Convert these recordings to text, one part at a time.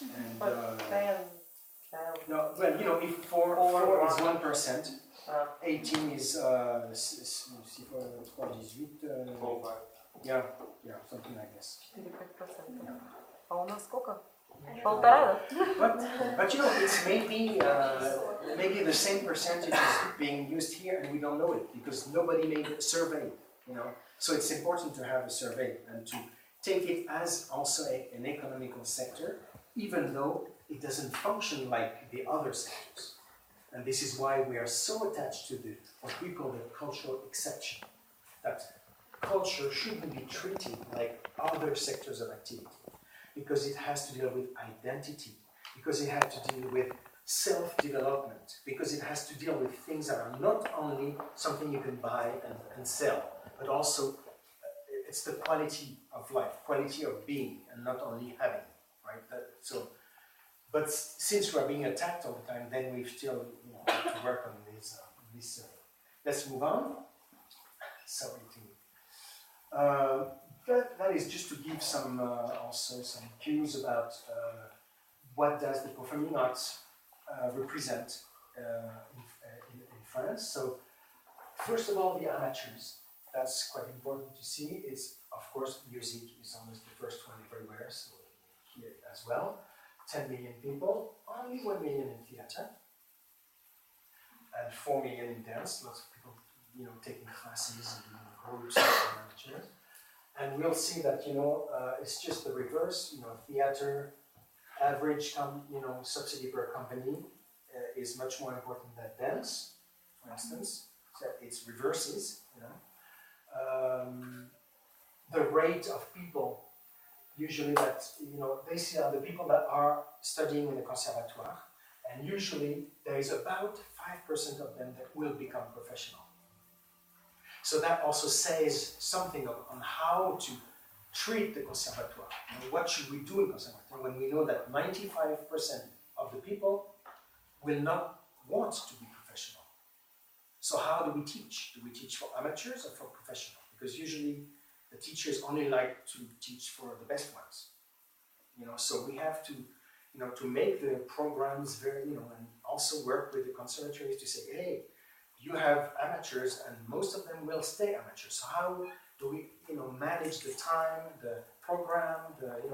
And, but 10, 12. no, well, you know, if 4 is 1%, 18 is 4, yeah, something like this. 4-5%. А у нас сколько? 1,5. But you know, it's maybe the same percentage is being used here, and we don't know it because nobody made a survey. You know, so it's important to have a survey and to take it as also an economical sector, even though it doesn't function like the other sectors. And this is why we are so attached to what we call the cultural exception. That culture shouldn't be treated like other sectors of activity, because it has to deal with identity, because it has to deal with self-development, because it has to deal with things that are not only something you can buy and sell, but also it's the quality of life, quality of being, and not only having, right? But since we are being attacked all the time, then we still have to work on this. Let's move on. Sorry that is just to give some also some cues about what does the performing arts represent in France. So first of all, the amateurs. That's quite important to see. It's, of course, music is almost the first one everywhere, so here as well. 10 million people, only 1 million in theater, and 4 million in dance. Lots of people, taking classes and doing groups and amateurs. And we'll see that, it's just the reverse. Theater, average, subsidy per company is much more important than dance, for instance. So it's reverses, the rate of people, usually that, they see are the people that are studying in the conservatoire, and usually there is about 5% of them that will become professional. So that also says something on how to treat the conservatoire. What should we do in conservatoire when we know that 95% of the people will not want to be professional? So how do we teach? Do we teach for amateurs or for professionals? Because usually the teachers only like to teach for the best ones. So we have to, to make the programs very, and also work with the conservatories to say, hey, you have amateurs, and most of them will stay amateurs. So how do we, manage the time, the program,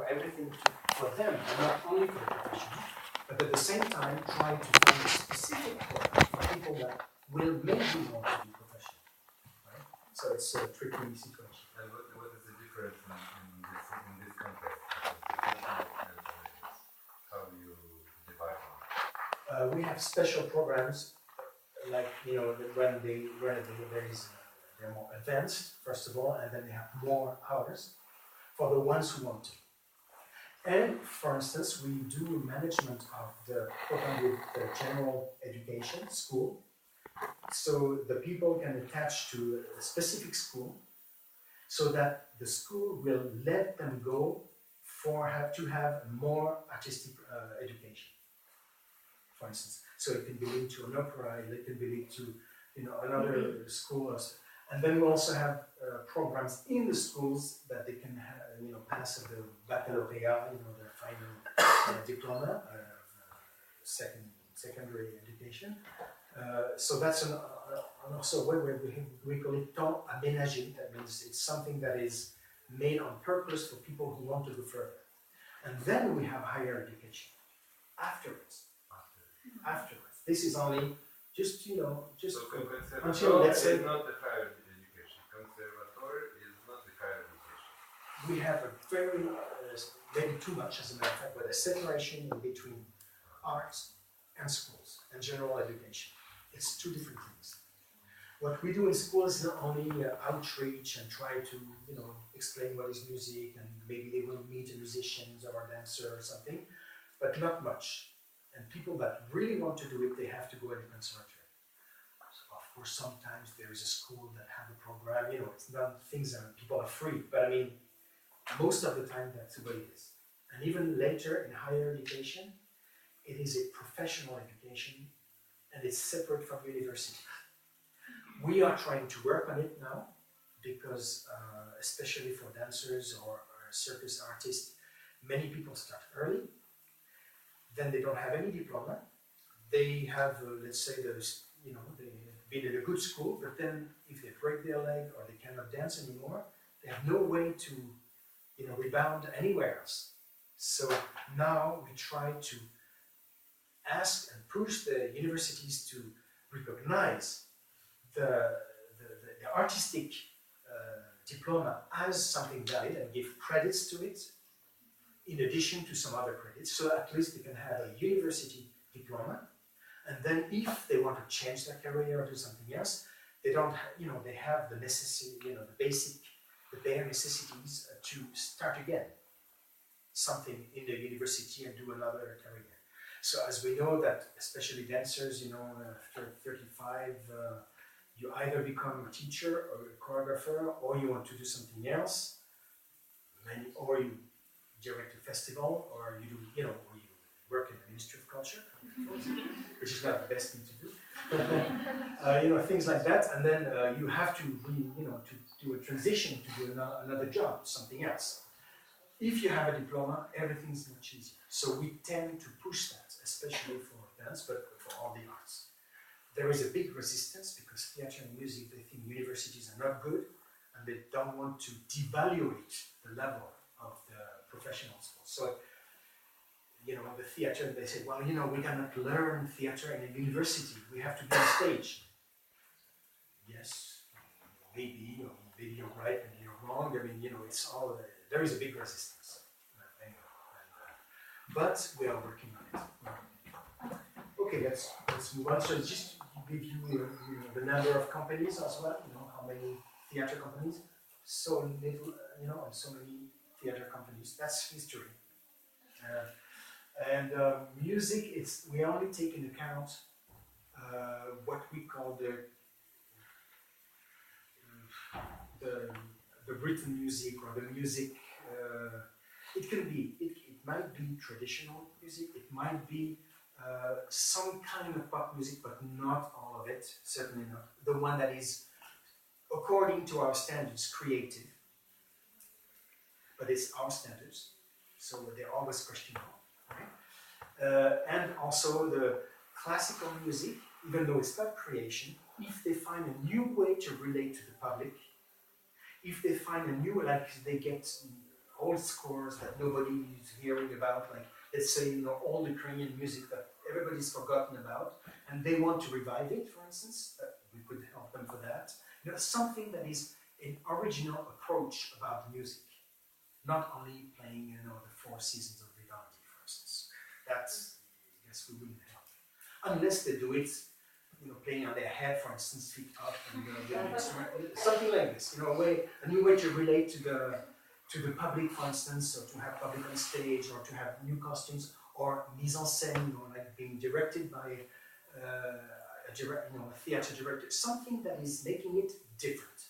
everything for them, and not only for the professionals, but at the same time try to find a specific program for people that will maybe want to be professional, right? So it's a tricky situation. And what is the difference in this context? How do you divide them? We have special programs, like when they're more advanced, first of all, and then they have more hours for the ones who want to. And for instance, we do management of the program with the general education school. So the people can attach to a specific school, so that the school will let them go to have more artistic education, for instance. So it can be linked to an opera, it can be linked to another school, and then we also have programs in the schools that they can pass the baccalaureate, the final diploma of secondary education. So that's also what we call it temps aménagé. That means it's something that is made on purpose for people who want to go further. And then we have higher education afterwards. This is only just So until, let's say, is not the higher education. Conservatory is not the higher education. we have a very, maybe too much as a matter of fact, but a separation in between arts and schools and general education. It's two different things. What we do in school is not only outreach and try to, explain what is music, and maybe they will meet a musician or a dancer or something, but not much. And people that really want to do it, they have to go at the conservatory. So of course, sometimes there is a school that have a program, it's not things that people are free, but I mean, most of the time that's the way it is. And even later in higher education, it is a professional education, and it's separate from university. We are trying to work on it now, because especially for dancers or circus artists, many people start early, then they don't have any diploma. They have, let's say, they've been in a good school, but then if they break their leg or they cannot dance anymore, they have no way to, rebound anywhere else. So now we try to ask and push the universities to recognize the artistic diploma as something valid and give credits to it, in addition to some other credits, so at least they can have a university diploma. And then if they want to change their career or do something else, they don't, they have the necessary, the bare necessities to start again something in the university and do another career. So as we know that, especially dancers, after 35, you either become a teacher or a choreographer, or you want to do something else, or you direct a festival, or you do, or you work in the Ministry of Culture, which is not the best thing to do. Things like that, and then you have to to do a transition to do another job, something else. If you have a diploma, everything's much easier. So we tend to push that, especially for dance, but for all the arts. There is a big resistance because theatre and music, they think universities are not good, and they don't want to devaluate the level of the professional schools. So, the theatre, they say, well, we cannot learn theatre in a university. We have to be on stage. Yes, maybe you're right, maybe you're wrong. It's all, there is a big resistance. But we are working on it. Okay, let's move on. So just to give you the number of companies as well, how many theatre companies, so little, and so many theatre companies. That's history. And music, we only take into account what we call the written music, or the music. It might be traditional music. It might be some kind of pop music, but not all of it. Certainly not the one that is, according to our standards, creative. But it's our standards, so they're always questionable. Okay? And also the classical music, even though it's not creation, if they find a new way to relate to the public, if they find a new, they get old scores that nobody is hearing about, like let's say old Ukrainian music that everybody's forgotten about, and they want to revive it, for instance, we could help them for that. Something that is an original approach about music, not only playing the four seasons of Vivaldi, for instance. That's, I guess we wouldn't help, unless they do it, playing on their head, for instance, feet up, and something like this. A new way to relate to the public, for instance, or to have public on stage, or to have new costumes, or mise en scène, like being directed by a theatre director, something that is making it different.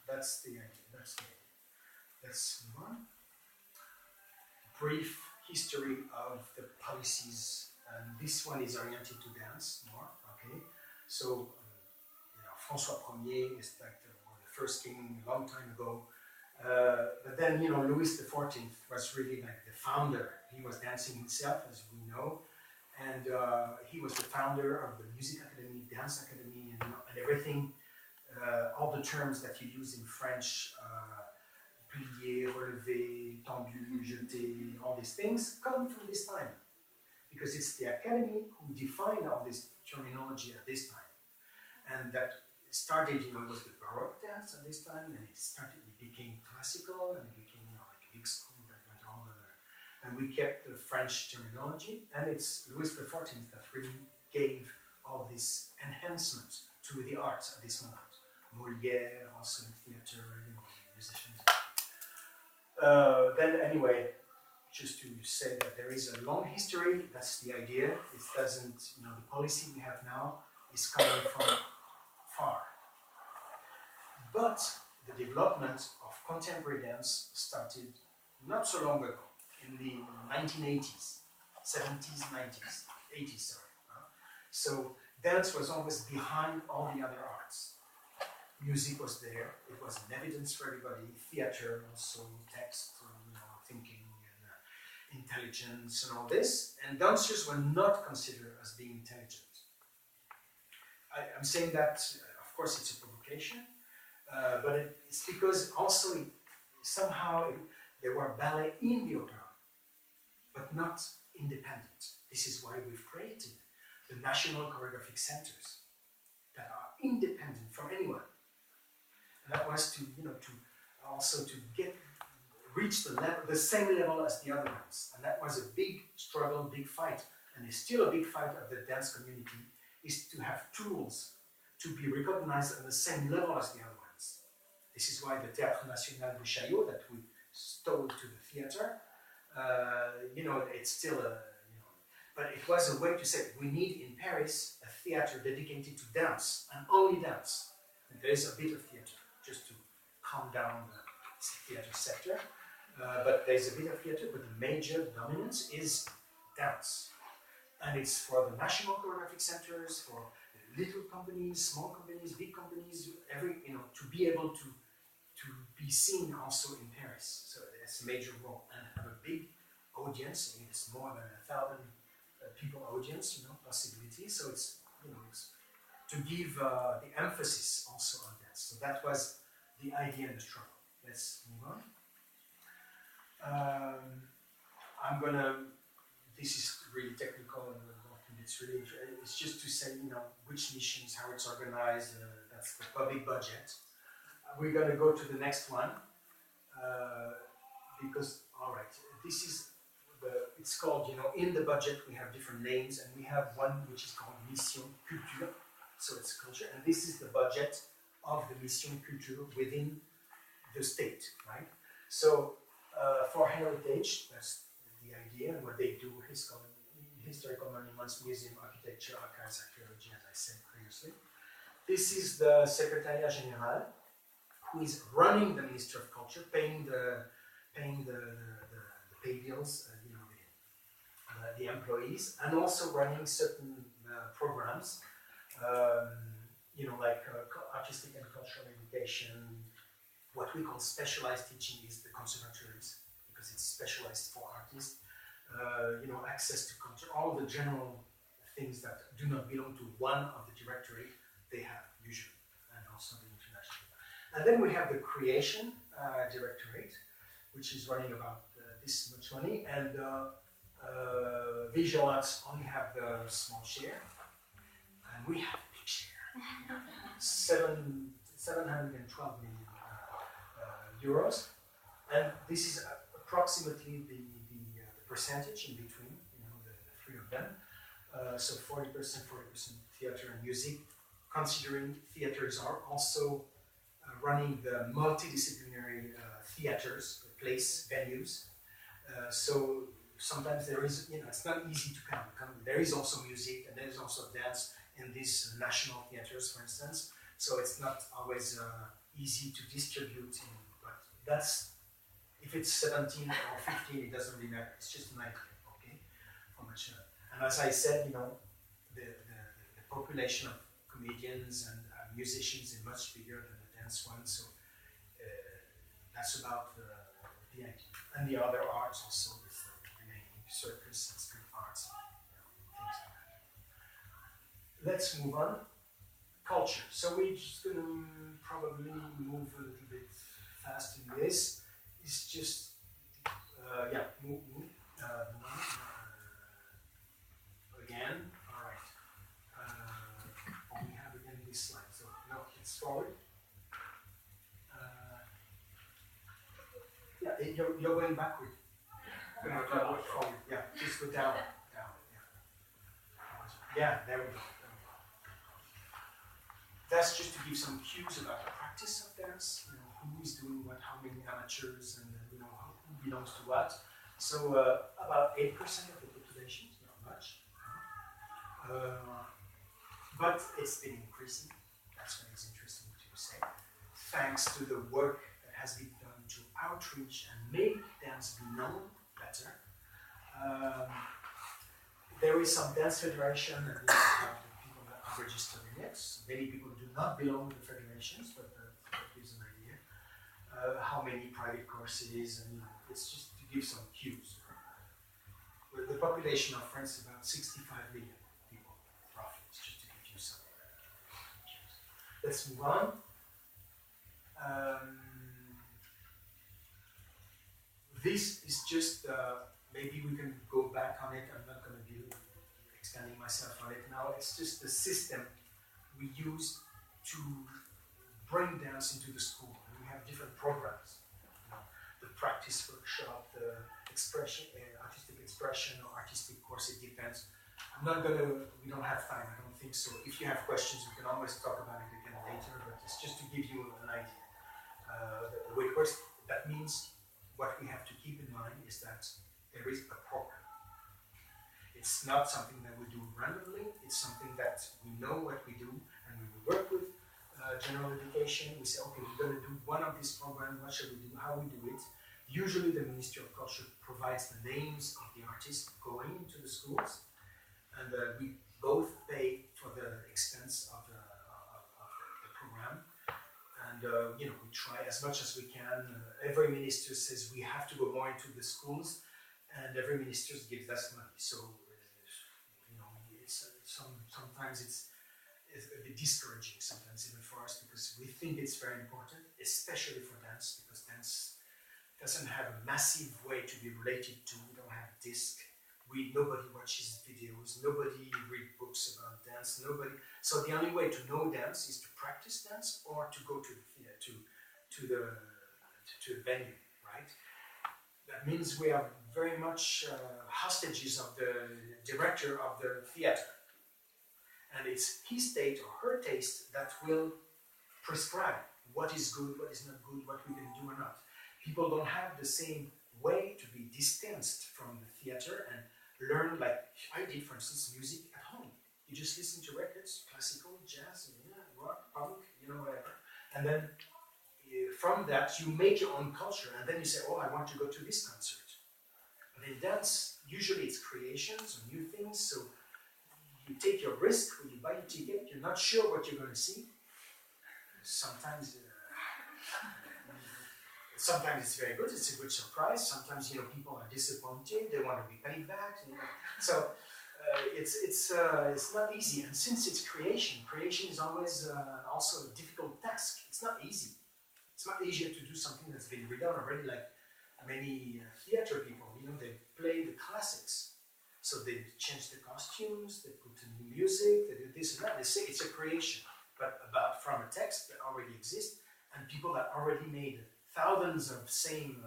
That's the idea. Let's move on. Brief history of the policies, and this one is oriented to dance more. Okay, so François Ier is like the first king a long time ago. But then, Louis XIV was really like the founder. He was dancing himself, as we know, and he was the founder of the Music Academy, Dance Academy, and everything. All the terms that you use in French, plié, relevé, tendu, jeté, all these things come from this time. Because it's the Academy who defined all this terminology at this time. And that started, was the Baroque dance at this time, and it became classical, and it became like a big school that went on. And we kept the French terminology, and it's Louis XIV that really gave all this enhancement to the arts at this moment. Molière, also in theater, musicians. Then anyway, just to say that there is a long history, that's the idea. It doesn't, the policy we have now is coming from far. But the development of contemporary dance started not so long ago, in the 1980s, 70s, 90s, 80s, sorry. So dance was always behind all the other arts. Music was there, it was an evidence for everybody, theater, also text, thinking. And intelligence and all this, and dancers were not considered as being intelligent. I'm saying that, of course, it's a provocation, but it's because also somehow there were ballet in the opera, but not independent. This is why we've created the national choreographic centers that are independent from anyone. And that was to, to also to reach the same level as the other ones. And that was a big struggle, big fight. And it's still a big fight of the dance community, is to have tools to be recognized at the same level as the other ones. This is why the Théâtre National de Chaillot that we stole to the theater, it's still but it was a way to say, we need in Paris a theater dedicated to dance, and only dance. And there is a bit of theater, just to calm down the theater sector. But there's a bit of theater, but the major dominance is dance. And it's for the national choreographic centers, for little companies, small companies, big companies, to be able to be seen also in Paris. So that's a major role. And have a big audience. I mean, it's more than 1,000 people audience, possibility. So it's, it's to give the emphasis also on that. So that was the idea and the struggle. Let's move on. This is really technical and it's just to say, which missions, how it's organized, that's the public budget. We're going to go to the next one, because, all right, this is, it's called, in the budget we have different names, and we have one which is called Mission Culture, so it's culture, and this is the budget of the Mission Culture within the state, right? So, for heritage, that's the idea, and what they do, historical monuments, museum, architecture, archives, archaeology, as I said previously. This is the Secretariat Général, who is running the Ministry of Culture, paying the pay bills, the employees, and also running certain programs, like artistic and cultural education. What we call specialized teaching is the conservatories, because it's specialized for artists. Access to culture, all the general things that do not belong to one of the directorate, they have usually, and also the international. And then we have the creation directorate, which is running about this much money, and visual arts only have the small share, and we have a big share, 712 million euros, and this is approximately the percentage in between, the three of them. So 40%, 40% theater and music, considering theaters are also running the multidisciplinary theaters, place, venues. So sometimes there is, it's not easy to count. There is also music and there is also dance in these national theaters, for instance. So it's not always easy to distribute, but that's, if it's 17 or 15, it doesn't really matter. It's just an idea, okay? How much? And as I said, the population of comedians and musicians is much bigger than the dance one. So that's about the idea. And the other arts also, with the remaining circus and street arts, things like that. Let's move on. Culture. So we're just going to probably move a little bit fast in this. It's just, move again, all right. We have again this slide, so no, it's forward. You're going backward. Forward, yeah, just go down, yeah, there we go. That's just to give some cues about the practice of dance, who is doing what, how many amateurs, and who belongs to what. So about 8% of the population, not much. But it's been increasing. That's what is interesting to say. Thanks to the work that has been done to outreach and make dance be known better. There is some dance federation and we have the people that are registered in it. So many people do not belong to federations, but that gives an idea. How many private courses, and it's just to give some cues. the population of France is about 65 million people, roughly, just to give you some figures. Let's move on. This is just, maybe we can go back on it. I'm not going to be extending myself on it now. It's just the system we use to bring dance into the school. And we have different programs. The practice workshop, the expression, artistic expression or artistic course, it depends. I'm not going to, we don't have time, I don't think so. If you have questions, we can always talk about it again later, but it's just to give you an idea. The way it works, that means what we have to keep in mind is that there is a program. It's not something that we do randomly, it's something that we know what we do, and we will work with general education. We say, okay, we're going to do one of these programs, what should we do, how we do it. Usually the Ministry of Culture provides the names of the artists going into the schools, and we both pay for the expense of the program. And you know, we try as much as we can. Every minister says we have to go more into the schools, and every minister gives us money. So you know, it's sometimes it's a bit discouraging, sometimes even for us, because we think it's very important, especially for dance, because dance doesn't have a massive way to be related to. We don't have disc. Nobody watches videos. Nobody reads books about dance. Nobody. So the only way to know dance is to practice dance or to go to the theater, to the venue, right? That means we are very much hostages of the director of the theater, and it's his taste or her taste that will prescribe what is good, what is not good, what we can do or not. People don't have the same way to be distanced from the theater and learn, like I did, for instance, music at home. You just listen to records, classical, jazz, rock, punk, whatever. And then from that, you make your own culture. And then you say, oh, I want to go to this concert. But in dance, usually it's creations or new things. So you take your risk when you buy a ticket. You're not sure what you're going to see. Sometimes it's very good, it's a good surprise. Sometimes, people are disappointed, they want to be paid back. So it's not easy. And since it's creation is always also a difficult task. It's not easy. It's not easier to do something that's been redone already, like many theater people, they play the classics. So they change the costumes, they put in new music, they do this and that. They say it's a creation, but from a text that already exists, and people that already made thousands of same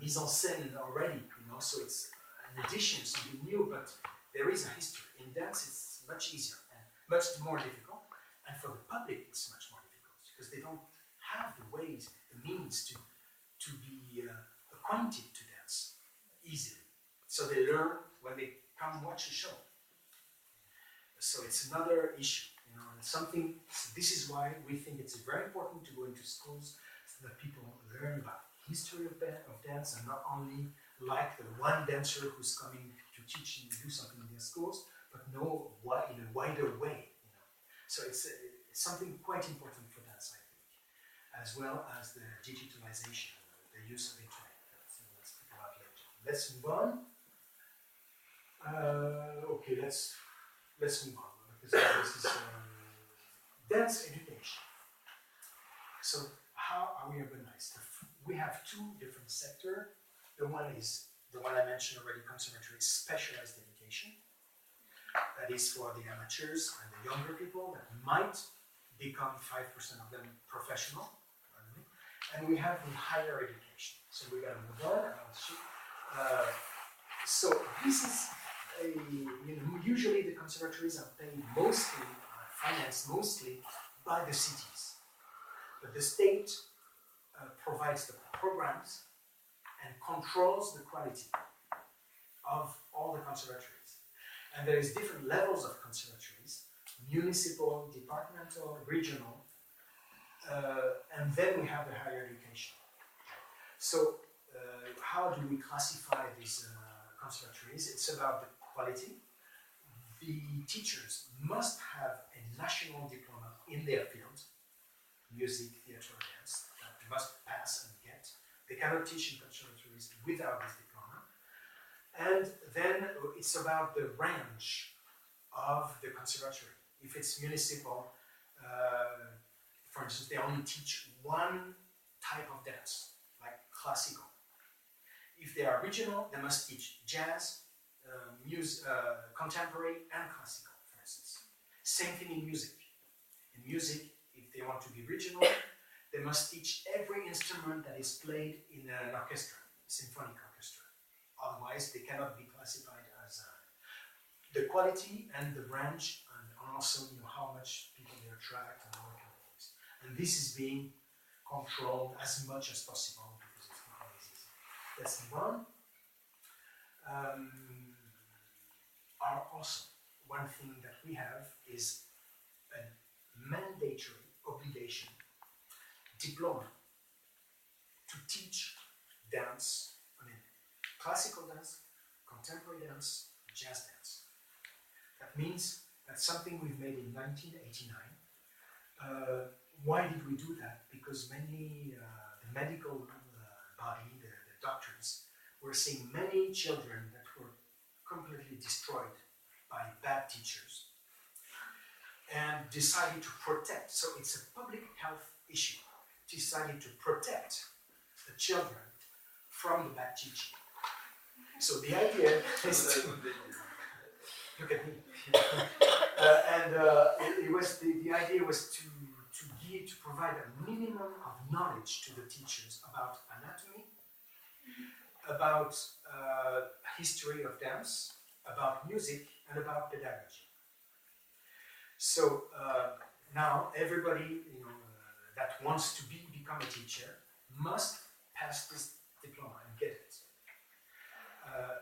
mise en scène already, so it's an addition, something new, but there is a history. In dance, it's much easier and much more difficult, and for the public, it's much more difficult because they don't have the ways, the means to be acquainted to dance easily. So they learn when they come watch a show. So it's another issue, and something. So this is why we think it's very important to go into schools, so that people learn about the history of dance, and not only like the one dancer who's coming to teach and do something in their schools, but know why in a wider way. So it's something quite important for dance, I think, as well as the digitalization, the use of internet. So we'll speak about later. Let's move on. Okay, let's move on, because this is dance education. So how are we organized? We have two different sectors. The one is the one I mentioned already, conservatory specialized education. That is for the amateurs and the younger people that might become 5% of them professional. And we have the higher education. So we're going to move on. So this is usually the conservatories are paid mostly, financed mostly by the cities. But the state provides the programs and controls the quality of all the conservatories. And there is different levels of conservatories: municipal, departmental, regional, and then we have the higher education. So how do we classify these conservatories? It's about the quality. The teachers must have a national diploma in their field, music, theatre, dance, that they must pass and get. They cannot teach in conservatories without this diploma. And then it's about the range of the conservatory. If it's municipal, for instance, they only teach one type of dance, like classical. If they are regional, they must teach jazz, contemporary, and classical, for instance. Same thing in music. In music, if they want to be regional, they must teach every instrument that is played in an orchestra, symphonic orchestra. Otherwise, they cannot be classified as the quality and the branch, and also how much people they attract and all kind of things. And this is being controlled as much as possible because it's not always easy. That's one. Also, one thing that we have is a mandatory obligation diploma to teach dance, classical dance, contemporary dance, jazz dance. That means that's something we've made in 1989. Why did we do that? Because many, the medical body, the doctors, were seeing many children that were completely destroyed by bad teachers and decided to protect, so it's a public health issue, decided to protect the children from the bad teaching. So the idea is to look at me, it was the idea was to provide a minimum of knowledge to the teachers about anatomy, about history of dance, about music, and about pedagogy. So now everybody that wants to become a teacher must pass this diploma and get it.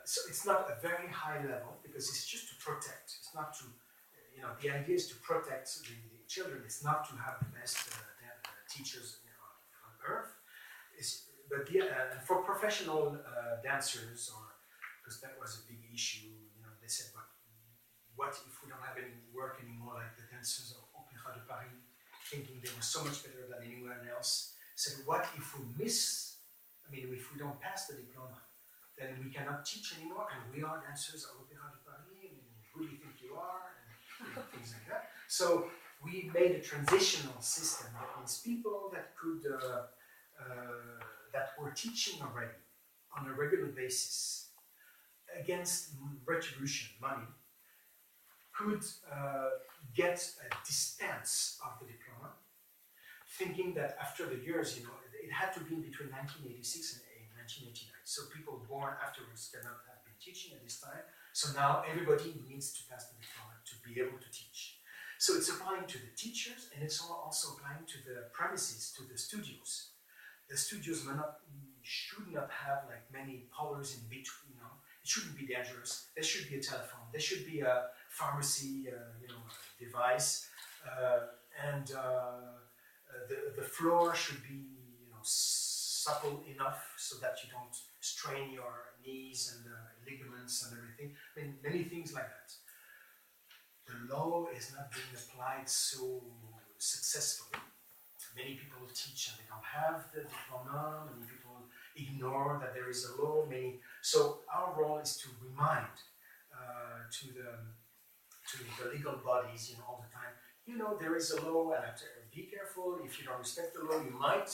So it's not a very high level because it's just to protect. It's not to, the idea is to protect the children. It's not to have the best teachers on earth. But for professional dancers, because that was a big issue, they said, but what if we don't have any work anymore like the dancers of Opéra de Paris, thinking they were so much better than anyone else? Said, what if we if we don't pass the diploma, then we cannot teach anymore, and we are dancers of Opéra de Paris, who do you think you are, and things like that. So we made a transitional system that means people that could, that were teaching already on a regular basis against retribution, money, could get a dispense of the diploma, thinking that after the years, it had to be between 1986 and 1989. So people born afterwards cannot have been teaching at this time. So now everybody needs to pass the diploma to be able to teach. So it's applying to the teachers, and it's also applying to the premises, to the studios. The studios should not have like many powers in between. It shouldn't be dangerous. There should be a telephone. There should be a pharmacy, device, and the floor should be, supple enough so that you don't strain your knees and ligaments and everything. Many things like that. The law is not being applied so successfully. Many people teach and they don't have the diploma. Many people ignore that there is a law. So our role is to remind to the legal bodies, all the time. There is a law, and be careful. If you don't respect the law, you might,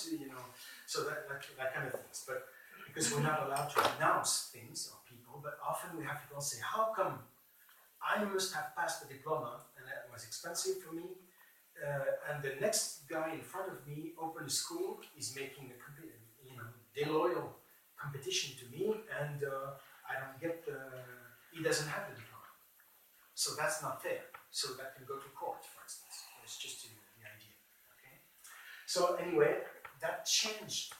So that kind of things. But because we're not allowed to announce things or people, but often we have people say, "How come I must have passed the diploma, and that was expensive for me, and the next guy in front of me opened a school, is making a deloyal competition to me, and I don't get he doesn't have the diploma. So that's not fair. So that can go to court, for instance. It's just the idea. Okay. So anyway, that changed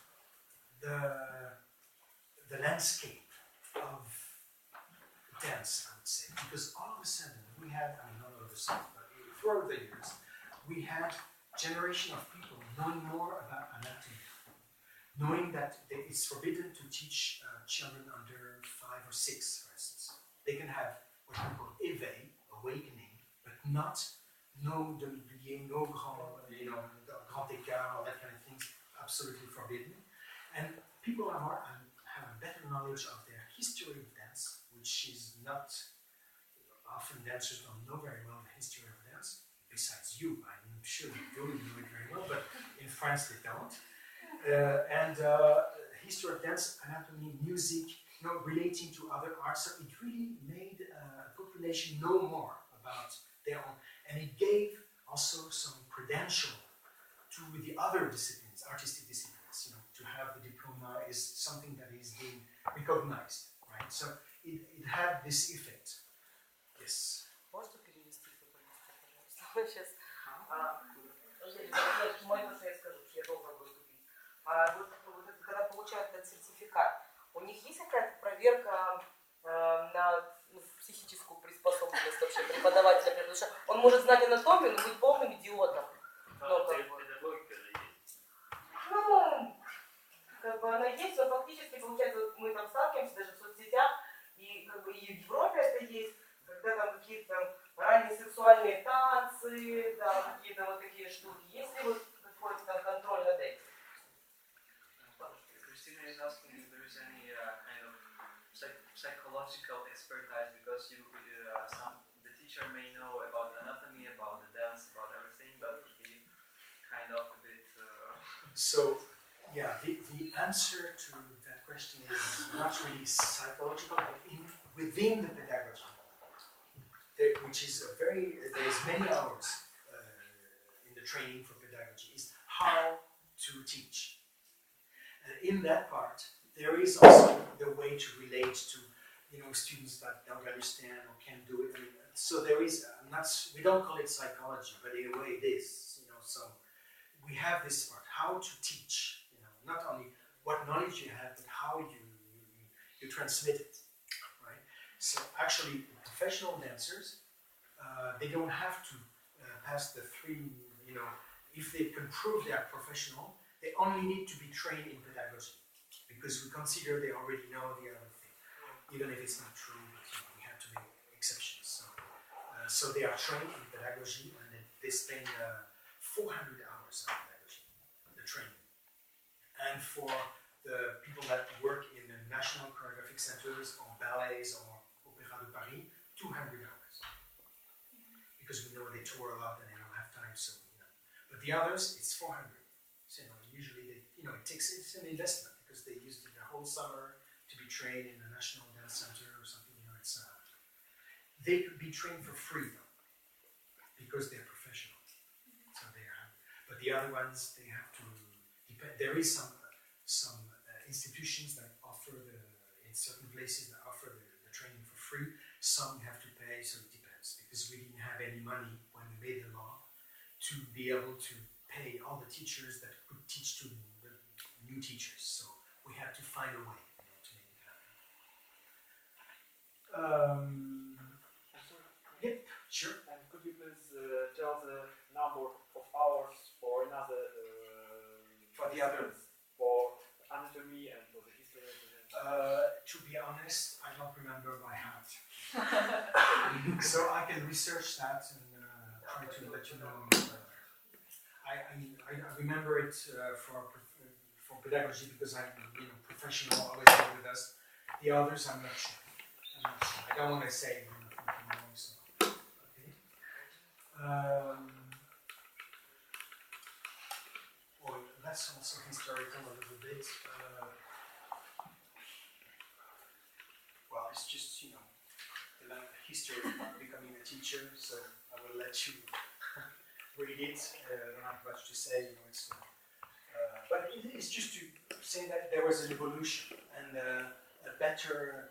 the landscape of dance, I would say, because all of a sudden we had, not all of a sudden, but throughout the years, we had generation of people knowing more about anatomy, knowing that it's forbidden to teach children under 5 or 6, for instance. They can have what we call éveil, awakening, but not no demi-plié, no grand écart, all that kind of things, absolutely forbidden. And people have a better knowledge of their history of dance, which is not, often dancers don't know very well the history of dance. Besides you, I'm sure you do know it very well, but in France they don't. History of dance, anatomy, music, relating to other arts. So it really made a population know more about their own, and it gave also some credential to the other disciplines, artistic disciplines. To have the diploma is something that is being recognized, right? So it had this effect. Yes. Можете перевести сейчас? Мой вопрос я скажу, что я долго буду тупить. Вот когда получают этот сертификат, у них есть какая-то проверка на психическую приспособленность вообще преподавателя? Потому что он может знать анатомию, но быть полным идиотом. Как бы она есть, но фактически, получается, вот мы там сталкиваемся даже в соцсетях, и как бы и в Европе это есть, когда там какие-то там ранние сексуальные танцы, там какие-то вот такие штуки. Есть ли вот какой-то там контроль над этим? Christina is asking if there is any kind of psychological expertise, because the teacher may know about anatomy, about the dance, about everything, but he kind of a bit... So, yeah, the answer to that question is not really psychological, but within the pedagogy, which is there's many hours in the training for pedagogy, is how to teach. And in that part, there is also the way to relate to, students that don't understand or can't do it. So there is, we don't call it psychology, but in a way it is, so we have this part, how to teach, not only what knowledge you have, but how you transmit it, right? So actually, professional dancers, they don't have to pass the three, if they can prove they are professional, they only need to be trained in pedagogy, because we consider they already know the other thing, even if it's not true, but we have to make exceptions. So they are trained in pedagogy, and they spend 400 hours on pedagogy, the training. And for the people that work in the national choreographic centers or ballets or Opéra de Paris, 200 hours. Because we know they tour a lot and they don't have time, so But the others, it's 400. So usually it's an investment, because they used the whole summer to be trained in the National Dance Center or something. They could be trained for free though, because they're professional. So but the other ones, they have to depend. There is some institutions that offer in certain places that offer the training for free. Some have to pay, so it depends, because we didn't have any money when we made the law to be able to pay all the teachers that could teach to the new teachers. So we had to find a way to make it happen. Yep, sure. And could you please tell the number of hours for another for the others, for anatomy and for the history of the dance? To be honest, I don't remember by heart. So I can research that and try to let you know. I remember it for pedagogy, because I'm professional, always been with us. The others, I'm not sure. I don't want to say anything wrong. So. Well, that's also historical a little bit. Well, it's just, the history of becoming a teacher, so I will let you read it. I don't have much to say, but it's just to say that there was an evolution and a better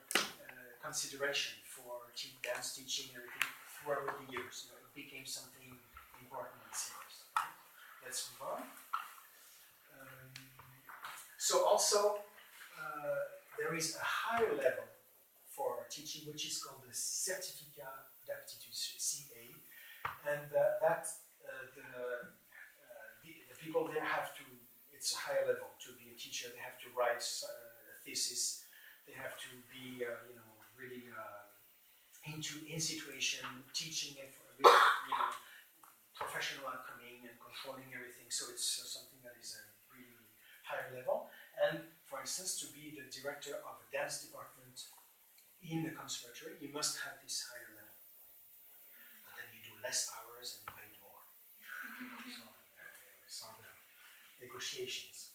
consideration for dance teaching and everything throughout the years. It became something important and serious. Right? Let's move on. So also, there is a higher level for teaching, which is called the Certificat d'aptitude, CA, and the people there have to, it's a higher level to be a teacher. They have to write a thesis. They have to be, really into in situation, teaching it with, professional outcoming and controlling everything. So it's something that is a really higher level. And for instance, to be the director of a dance department in the conservatory, you must have this higher level. And then you do less hours and you pay more. So some negotiations.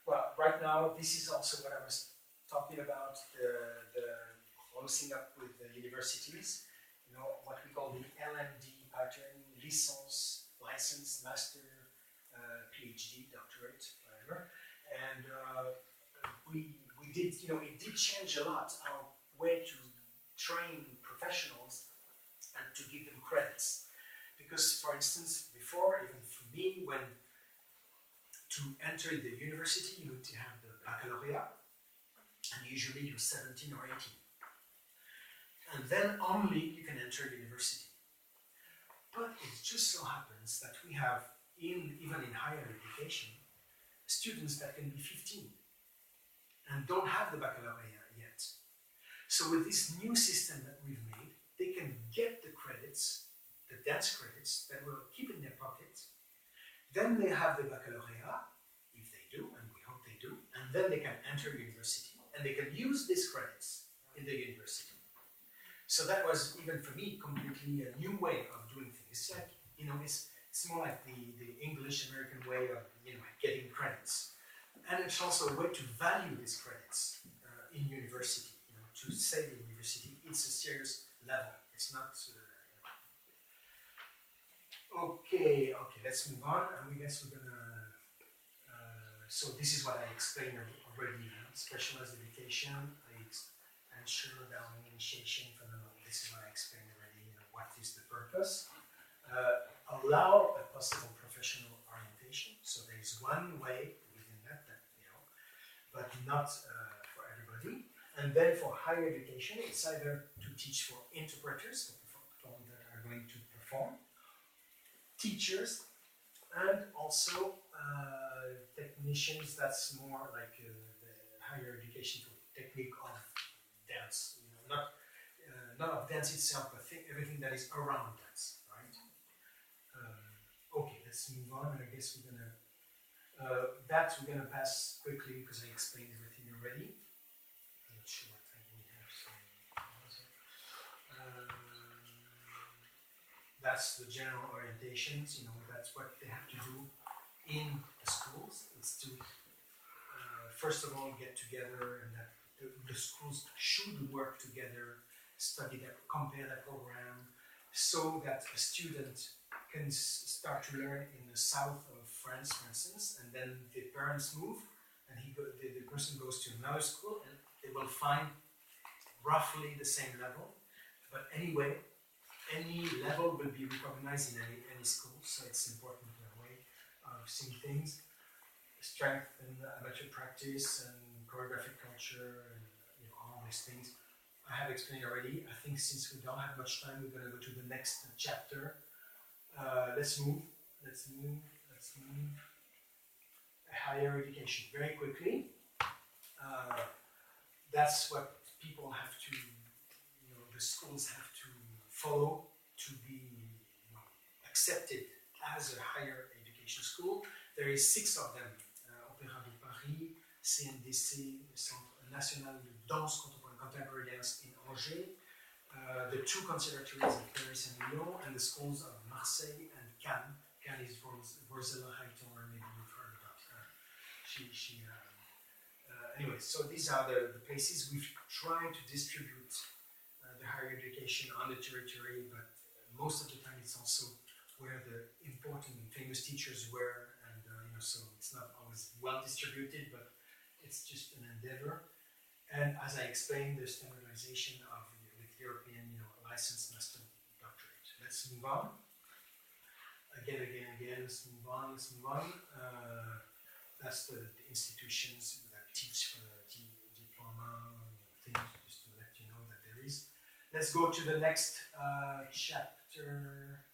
Well, right now, this is also what I was talking about, the closing up with the universities, you know, what we call the LMD pattern, licence, license, master, PhD, doctorate, whatever. And we did, you know, it did change a lot our way to train professionals and to give them credits. Because, for instance, before, even for me, when to enter the university, you need to have the baccalaureate, and usually you're 17 or 18. And then only you can enter university. But it just so happens that we have, even in higher education, students that can be 15 and don't have the baccalaureate yet. So with this new system that we've made, they can get the credits, the dance credits, that will keep in their pockets. Then they have the baccalaureate, if they do, and we hope they do, and then they can enter university, and they can use these credits in the university. So that was, even for me, completely a new way of doing things. It's like, you know, it's more like the English-American way of, you know, getting credits. And it's also a way to value these credits in university, you know, to say the university, it's a serious level. It's not... Okay, let's move on. And we guess we're gonna. So this is what I explained already. Specialized education, ensure down initiation for the. This is what I explained already. You know, what is the purpose? Allow a possible professional orientation. So there is one way within that, you know, but not for everybody. And then for higher education, it's either to teach for interpreters, for people that are going to perform, teachers, and also technicians. That's more like the higher education for technique of dance. You know, not of dance itself, but everything that is around dance, right? Okay, let's move on. I guess we're gonna pass quickly because I explained everything already. I'm not sure what time we have. That's the general orientations, you know, that's what they have to do in the schools. It's to, first of all, get together, and that the schools should work together, study that, compare that program, so that a student can start to learn in the south of France, for instance, and then the parents move, and the person goes to another school, and they will find roughly the same level, but anyway, any level will be recognized in any school, so it's important in a way of seeing things. Strength and amateur practice and choreographic culture and, you know, all these things I have explained already. I think since we don't have much time, we're going to go to the next chapter. Let's move. Higher education, very quickly. That's what people have to, you know, the schools have to follow to be, you know, accepted as a higher education school. There is 6 of them: Opéra de Paris, CNDC, the Centre National de Danse Contemporary Dance in Angers, the 2 conservatories in Paris and Lyon, and the schools of Marseille and Cannes. Cannes is Vorzela Hightower, maybe you've heard about her. Anyway, so these are the places we've tried to distribute the higher education on the territory, but most of the time it's also where the important and famous teachers were, and you know, so it's not always well distributed, but it's just an endeavor. And as I explained, the standardization of with European, you know, license, master, doctorate. Let's move on. Again. Let's move on. That's the institutions that teach for the diploma, things, just to let you know that there is. Let's go to the next chapter.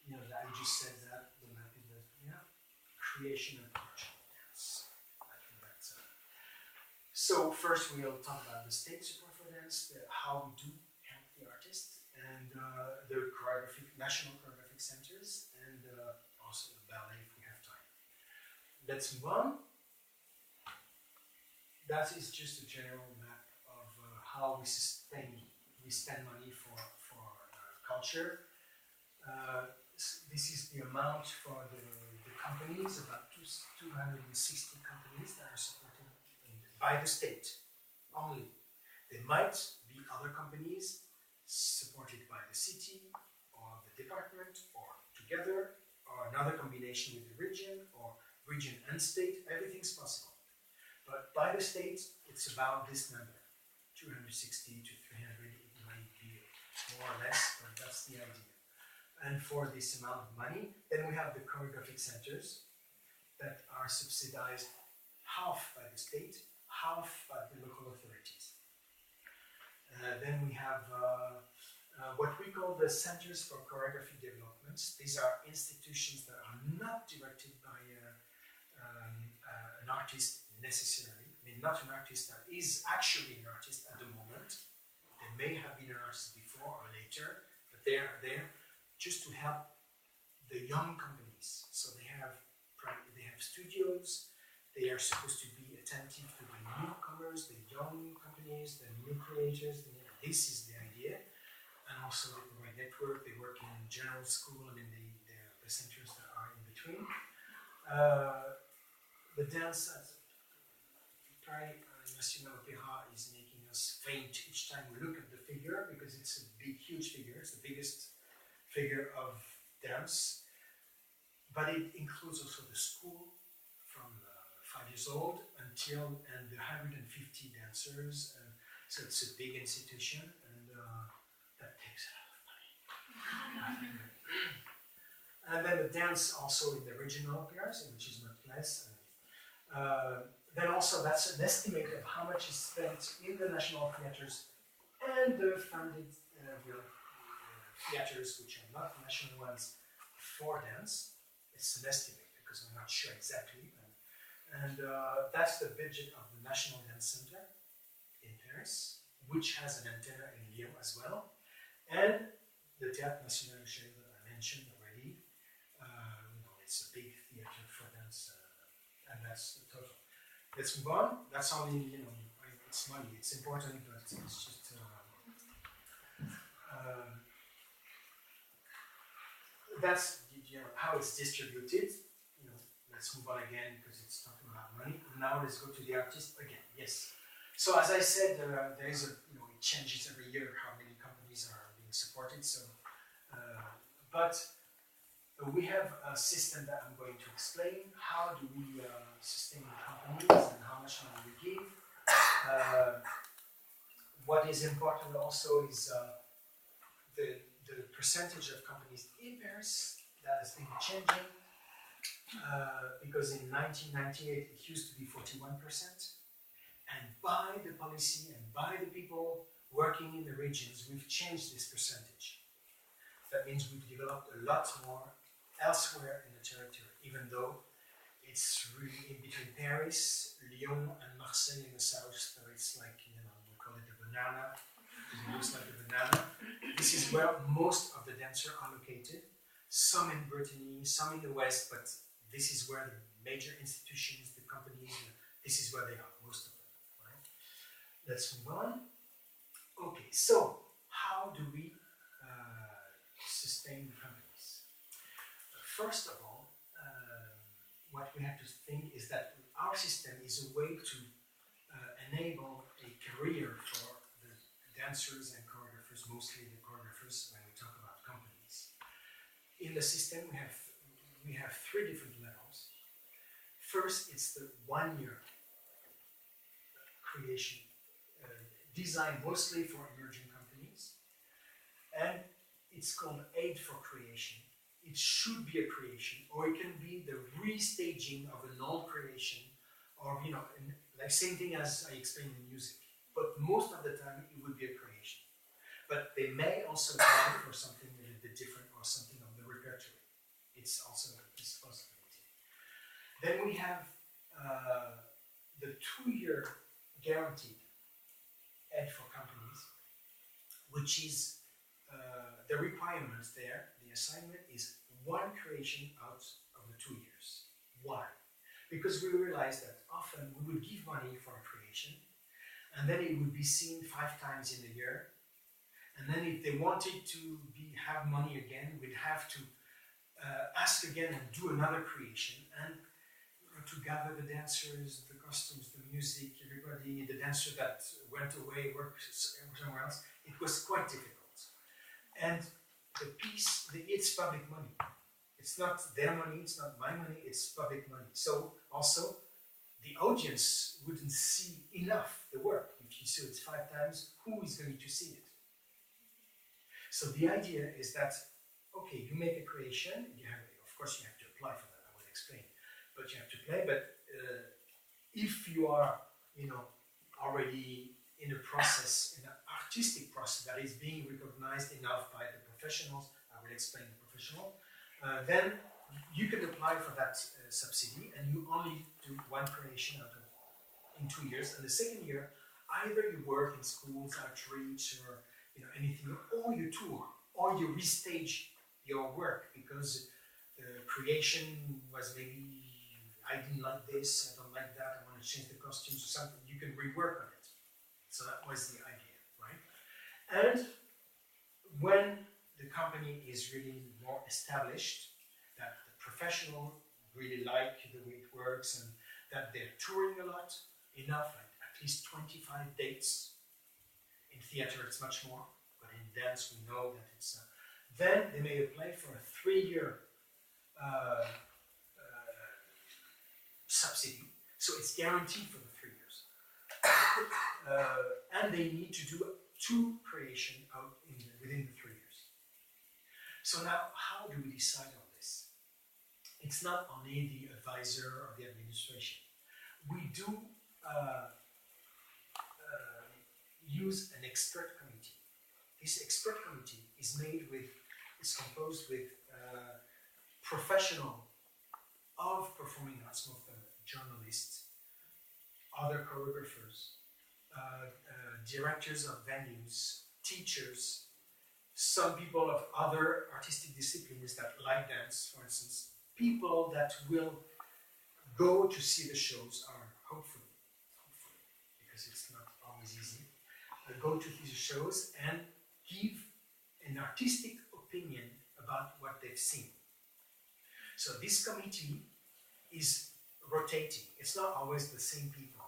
You know, I just said that the map is the creation and production. Yes, I think that's. So first we'll talk about the state support for dance, how we do help the artists, and the national choreographic centers, and also the ballet if we have time. Let's move on. that is just a general map of how we spend money for culture. This is the amount for the companies, about 260 companies that are supported by the state only. There might be other companies supported by the city or the department or together or another combination with the region or region and state. Everything's possible. But by the state, it's about this number, 260 to 300. It might be more or less, but that's the idea. And for this amount of money, then we have the choreographic centers that are subsidized half by the state, half by the local authorities. Then we have what we call the Centers for Choreography Developments. These are institutions that are not directed by an artist necessarily. I mean, not an artist that is actually an artist at the moment. They may have been an artist before or later, but they are there just to help the young companies. So they have studios. They are supposed to be attentive to the newcomers, the young companies, the new creators. This is the idea. And also they provide network. They work in general school and in the centers that are in between. The dance at Paris National Opera is making us faint each time we look at the figure because it's a big, huge figure. It's the biggest figure of dance. But it includes also the school from 5 years old until and the 150 dancers. So it's a big institution and that takes a lot of money. And then the dance also in the regional operas, which is not less. Then also that's an estimate of how much is spent in the national theaters and the funded theaters, which are not national ones, for dance. It's an estimate because we're not sure exactly. And that's the budget of the National Dance Center in Paris, which has an antenna in Lyon as well, and the Théâtre National that I mentioned already. It's a big theater for dance, and that's the total. Let's move on. That's only, it's money. It's important, but it's just that's how it's distributed. Let's move on again because it's talking about money. Now let's go to the artist again. Yes. So as I said, there is it changes every year how many companies are being supported. So, but we have a system that I'm going to explain. How do we sustain the companies and how much money we give? What is important also is the percentage of companies in Paris that has been changing. Because in 1998 it used to be 41%, and by the policy and by the people working in the regions, we've changed this percentage. That means we've developed a lot more elsewhere in the territory, even though it's really in between Paris, Lyon, and Marseille in the south. So it's like, we call it the banana. It looks like a banana. This is where most of the dancers are located. Some in Brittany, some in the west, but this is where the major institutions, the companies, this is where they are, most of them. Right? Let's move on. Okay, so how do we sustain the companies? First of all, what we have to think is that our system is a way to enable a career for the dancers and choreographers, mostly the choreographers when we talk about companies. In the system, we have 3 different levels. First, it's the 1 year creation, designed mostly for emerging companies, and it's called Aid for Creation. It should be a creation, or it can be the restaging of an old creation, or like same thing as I explained in music. But most of the time, it would be a creation. But they may also apply for something a little bit different or something of the repertoire. It's also this possibility. Then we have the 2-year guaranteed aid for companies, which is the requirements there. The assignment is 1 creation out of the 2 years. Why? because we realized that often we would give money for a creation, and then it would be seen 5 times in a year. And then if they wanted to have money again, we'd have to ask again and do another creation. And to gather the dancers, the costumes, the music, everybody, the dancer that went away, worked somewhere else, it was quite difficult. And the piece, it's public money. It's not their money, it's not my money, it's public money. So also, the audience wouldn't see enough the work. If you saw it 5 times, who is going to see it? So the idea is that, okay, you make a creation, of course you have to apply for that, I will explain, but you have to play, but if you are, already in a process, in an artistic process that is being recognized enough by the professionals, I will explain the professional, then you can apply for that subsidy, and you only do 1 creation in 2 years, and the second year, either you work in schools, outreach, or anything, or you tour, or you restage your work because the creation was maybe, I didn't like this, I don't like that, I want to change the costumes or something, you can rework on it. So that was the idea, right? And when the company is really more established, that the professional really like the way it works and that they're touring a lot, enough, like at least 25 dates. In theater it's much more, but in dance we know that it's... then they may apply for a 3-year subsidy, so it's guaranteed for the 3 years. And they need to do 2 creations within the 3 years. So now, how do we decide on this? It's not only the advisor or the administration. We do use an expert committee. This expert committee is composed with professionals of performing arts, most of them journalists, other choreographers, directors of venues, teachers, some people of other artistic disciplines that like dance, for instance, people that will go to see the shows, or hopefully, because it's not always easy, go to these shows and give an artistic opinion about what they've seen. So this committee is rotating. It's not always the same people.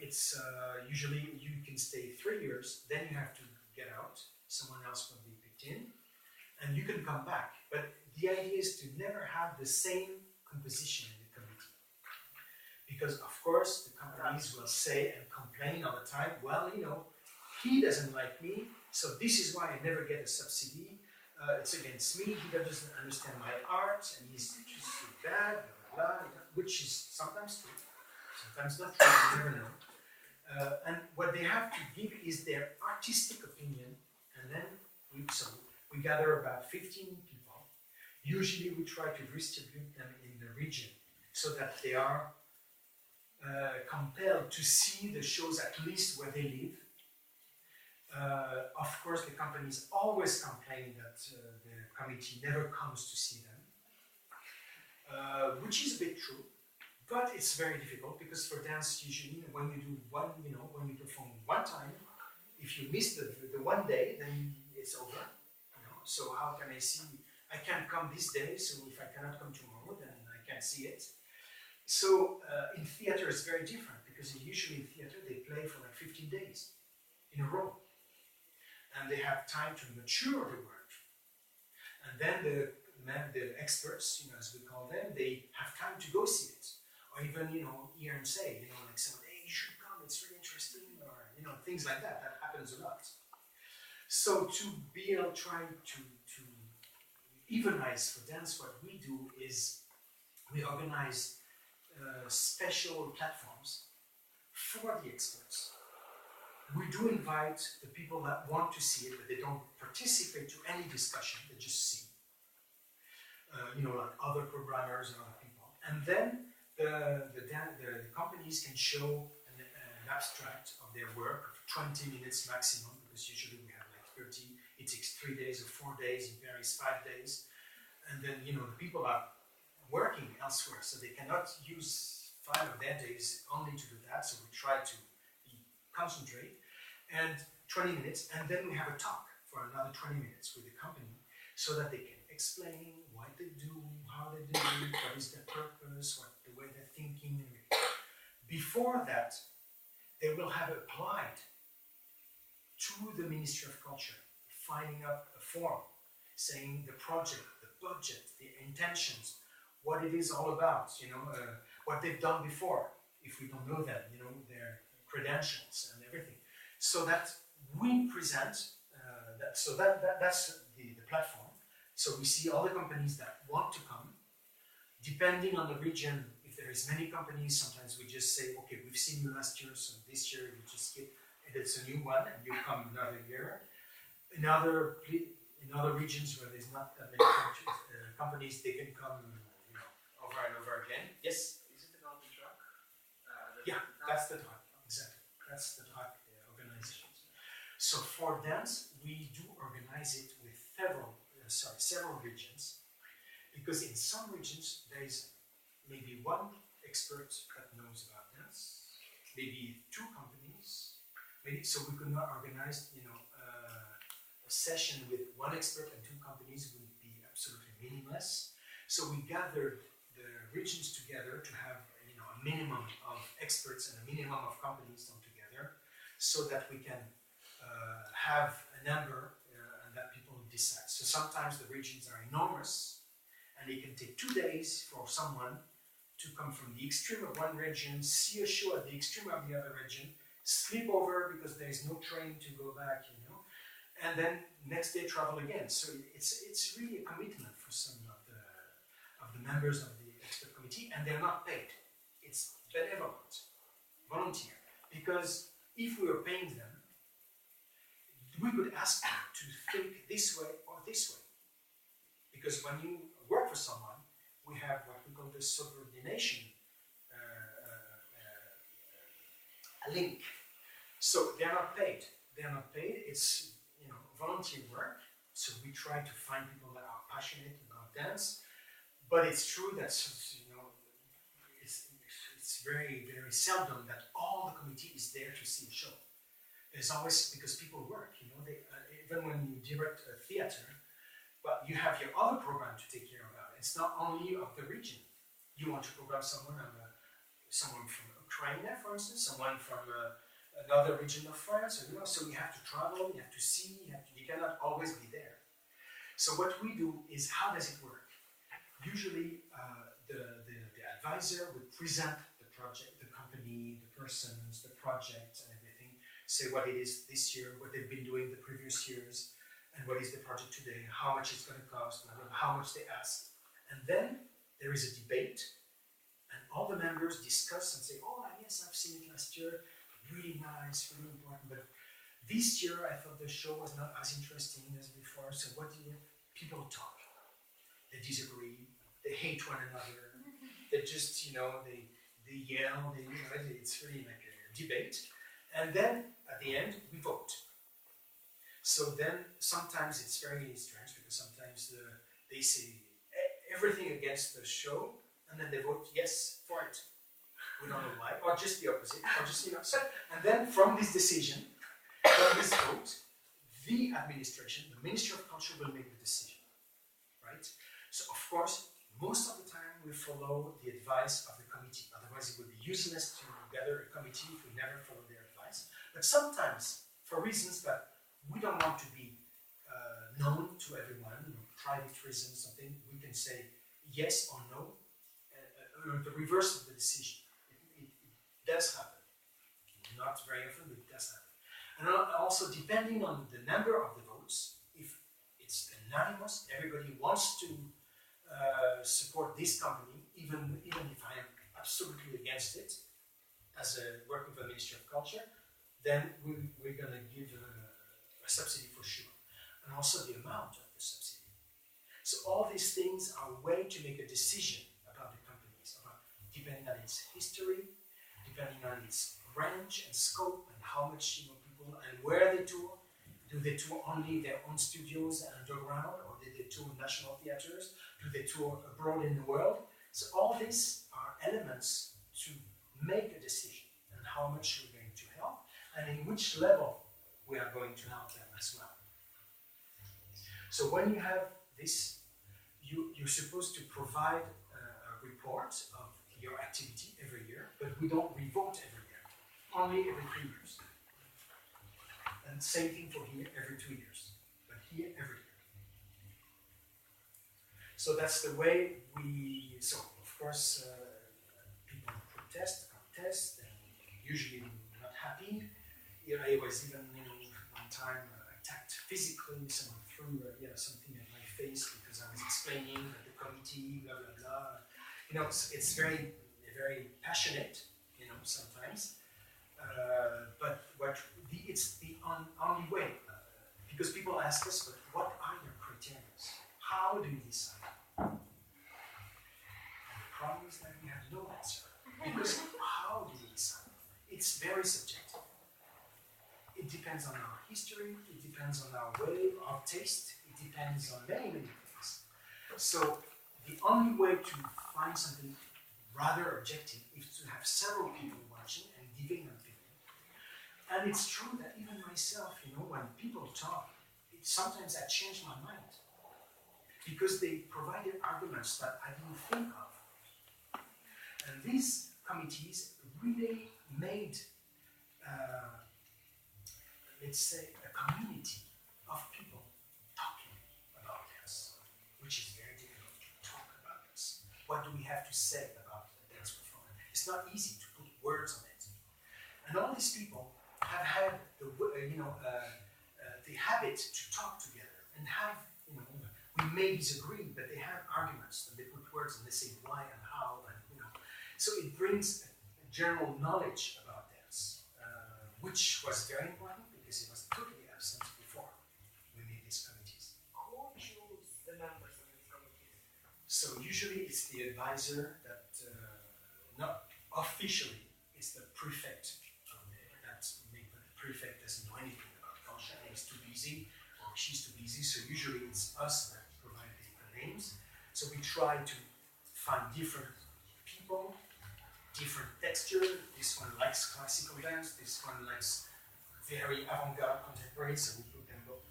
It's usually you can stay 3 years, then you have to get out, someone else will be picked in, and you can come back. But the idea is to never have the same composition in the committee. Because of course the companies will say and complain all the time, well, he doesn't like me, so this is why I never get a subsidy. It's against me, he doesn't understand my art, and he's just bad, blah, blah, blah, which is sometimes true, sometimes not true, you never know. And what they have to give is their artistic opinion, and then we gather about 15 people. Usually we try to distribute them in the region so that they are compelled to see the shows at least where they live. Of course, the companies always complain that the committee never comes to see them, which is a bit true, but it's very difficult because for dance, usually when you do when you perform 1 time, if you miss the 1 day, then it's over. So how can I see? I can't come this day, so if I cannot come tomorrow, then I can't see it. So in theater, it's very different because usually in theater they play for like 15 days in a row. And they have time to mature the work. And then the experts, as we call them, they have time to go see it. Or even, hear and say, like someone, hey, you should come, it's really interesting, or, things like that. That happens a lot. So to be trying to evenize for dance, what we do is we organize special platforms for the experts. We do invite the people that want to see it, but they don't participate to any discussion, they just see. Like other programmers and other people. And then the companies can show an abstract of their work of 20 minutes maximum, because usually we have like 30, it takes 3 days or 4 days, it varies 5 days. And then, the people are working elsewhere, so they cannot use 5 of their days only to do that. So we try to concentrate and 20 minutes, and then we have a talk for another 20 minutes with the company, so that they can explain what they do, how they do it, what is their purpose, what the way they're thinking. Before that, they will have applied to the Ministry of Culture, finding up a form saying the project, the budget, the intentions, what it is all about, what they've done before, if we don't know them, their credentials and everything, so that we present that's the platform. So we see all the companies that want to come, depending on the region. If there is many companies, sometimes we just say, okay, we've seen you last year, so this year we just skip, and it's a new one, and you come another year. In other regions where there's not that many companies, they can come over and over again. Yes? Is it about the track? Yeah, that's the track, exactly. That's the track organization. So for dance, we do organize it with several regions, because in some regions there is maybe one expert that knows about dance, maybe 2 companies, so we could not organize, a session with 1 expert and 2 companies would be absolutely meaningless. So we gathered the regions together to have, a minimum of experts and a minimum of companies done together, so that we can have a number and that people decide. So sometimes the regions are enormous, and it can take 2 days for someone to come from the extreme of one region, see a show at the extreme of the other region, sleep over because there is no train to go back, and then next day travel again. So it's really a commitment for some of the members of the expert committee, and they're not paid. It's benevolent, volunteer, because if we were paying them, we could ask them to think this way or this way. Because when you work for someone, we have what we call the subordination link. So they're not paid. It's volunteer work. So we try to find people that are passionate about dance. But it's true that it's very, very seldom that all the committee is there to see a show. There's always, because people work, even when you direct a theater, but you have your other program to take care of. It's not only of the region. You want to program someone from Ukraine, for instance, someone from another region of France, so you have to travel, you have to see, you cannot always be there. So what we do is, how does it work? Usually the advisor would present the project, the company, the persons, the project, and everything, say what it is this year, what they've been doing the previous years, and what is the project today, how much it's going to cost, how much they asked. And then there is a debate, and all the members discuss and say, oh yes, I've seen it last year, really nice, really important, but this year I thought the show was not as interesting as before, so what do people talk? They disagree, they hate one another, they just, they yell, it's really like a debate. And then at the end, we vote. So then sometimes it's very strange, because sometimes they say everything against the show, and then they vote yes for it. We don't know why, or just the opposite, or just so. And then from this decision, from this vote, the administration, the Ministry of Culture, will make the decision, right? So of course, most of the time we follow the advice of the committee. Otherwise, it would be useless to gather a committee if we never follow their advice. But sometimes, for reasons that we don't want to be known to everyone, private reasons, something, we can say yes or no, the reverse of the decision. It does happen. Not very often, but it does happen. And also, depending on the number of the votes, if it's unanimous, everybody wants to support this company, even if I am absolutely against it, as working for the Ministry of Culture, then we're going to give a subsidy for sure. And also the amount of the subsidy. So all these things are a way to make a decision about the companies, depending on its history, depending on its range and scope, and how much people, and where they tour. Do they tour only their own studios and underground, or do they tour national theaters? Do they tour abroad in the world? So all these are elements to make a decision on how much we're going to help and in which level we are going to help them as well. So when you have this, you're supposed to provide a report of your activity every year, but we don't revote every year, only every 3 years. And same thing for here, every 2 years, but here every year. So that's the way we, so of course people protest, contest, and usually not happy. Here I was even, one time attacked physically, someone threw something at my face because I was explaining that the committee, blah, blah, blah. It's very, very passionate, sometimes. But it's the only way, because people ask us, but what are your criteria? How do you decide? And the problem is that we have no answer, because how do you decide? It's very subjective. It depends on our history, it depends on our way, our taste, it depends on many, many things. So the only way to find something rather objective is to have several people watching and giving an opinion. And it's true that even myself, when people talk, sometimes I change my mind because they provided arguments that I didn't think of. And these committees really made, let's say, a community of people talking about this, which is very difficult to talk about this. What do we have to say about the dance performance? It's not easy to put words on it. And all these people have had the habit to talk together and have, we may disagree, but they have arguments and they put words and they say why and how, and so it brings a general knowledge about dance, which was very important because it was totally absent before we made these committees. Who choose the members of these committees? So usually it's the advisor that, not officially, it's the prefect. The prefect doesn't know anything about culture, and he's too busy, or she's too busy, so usually it's us that provide the names. So we try to find different people, different texture. This one likes classical dance, this one likes very avant-garde contemporary, so we put them both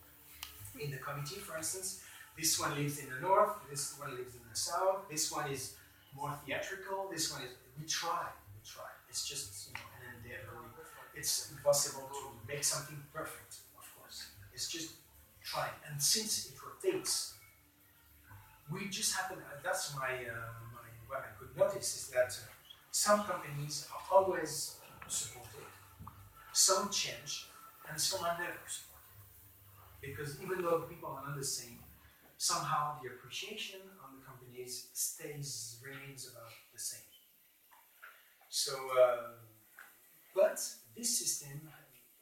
in the committee, for instance. This one lives in the north, this one lives in the south, this one is more theatrical, this one is, we try. It's just, an endeavor. It's impossible to make something perfect, of course. It's just trying. And since it rotates, we just happen, that's what I could notice is that some companies are always supported, some change, and some are never supported. Because even though people are not the same, somehow the appreciation on the companies remains about the same. So, but this system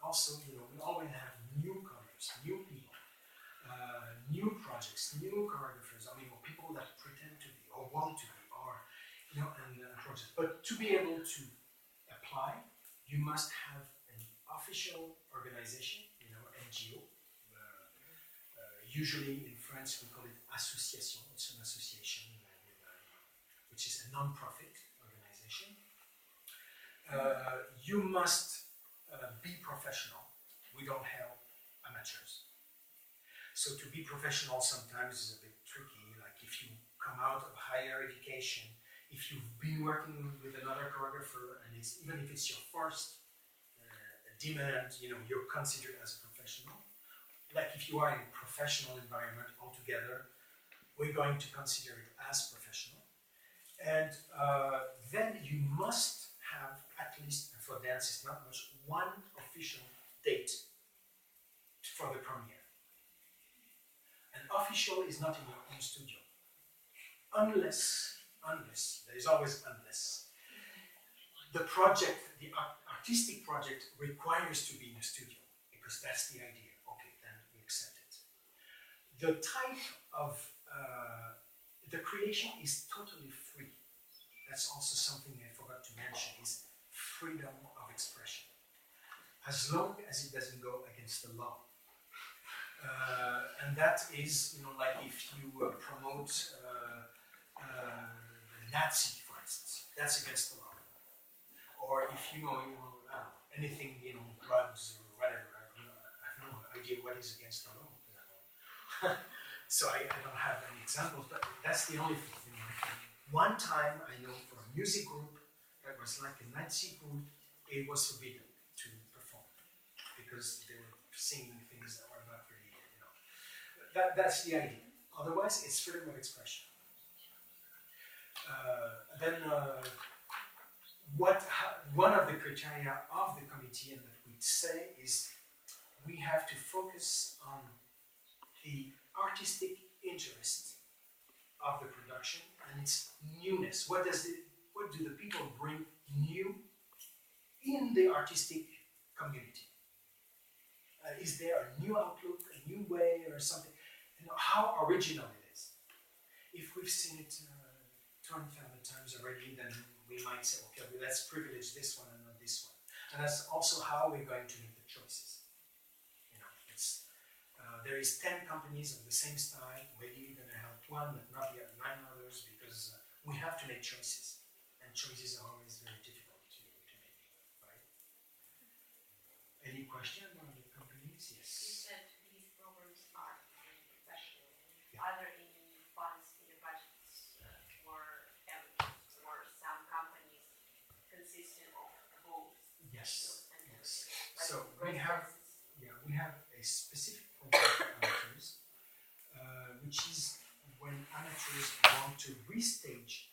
also, we always have newcomers, new people, new projects, new choreographers, or people that pretend to be, or want to be, or, and projects. But to be able to apply, you must have an official organization, NGO. Usually in France we call it association, it's an association, which is a non-profit organization. You must be professional. We don't help amateurs. So to be professional sometimes is a bit tricky, like if you come out of higher education, if you've been working with another choreographer, and even if it's your first demand, you're considered as a professional. Like if you are in a professional environment altogether, we're going to consider it as professional. And then you must have at least, for dance it's not much, one official date for the premiere. And official is not in your own studio. Unless, there is always unless. The project, the artistic project requires to be in a studio, because that's the idea. Okay, then we accept it. The type of, the creation is totally free. That's also something I forgot to mention, is freedom of expression. As long as it doesn't go against the law. And that is, like if you promote Nazi, for instance, that's against the law. Or if anything, drugs or whatever, I have no idea what is against the law. So I don't have any examples, but that's the only thing. One time I know for a music group that was like a Nazi group, it was forbidden to perform because they were singing things that were not really, That's the idea. Otherwise, it's freedom of expression. One of the criteria of the committee and that we say is we have to focus on the artistic interest of the production and its newness. What do the people bring new in the artistic community? Is there a new outlook, a new way, or something? How original it is. If we've seen it 20,000 times already, then we might say, okay, well, let's privilege this one and not this one. And that's also how we're going to make the choices. There is 10 companies of the same style. Maybe you're going to help one, but not the 9 others, because we have to make choices. And choices are always very difficult to make, right? Any question about the companies? Yes. You said these programs are professional. Are there any funds in the budgets for amateurs or some companies consisting of both? Yes. Yes. Like So we have a specific program for amateurs, which is when amateurs want to restage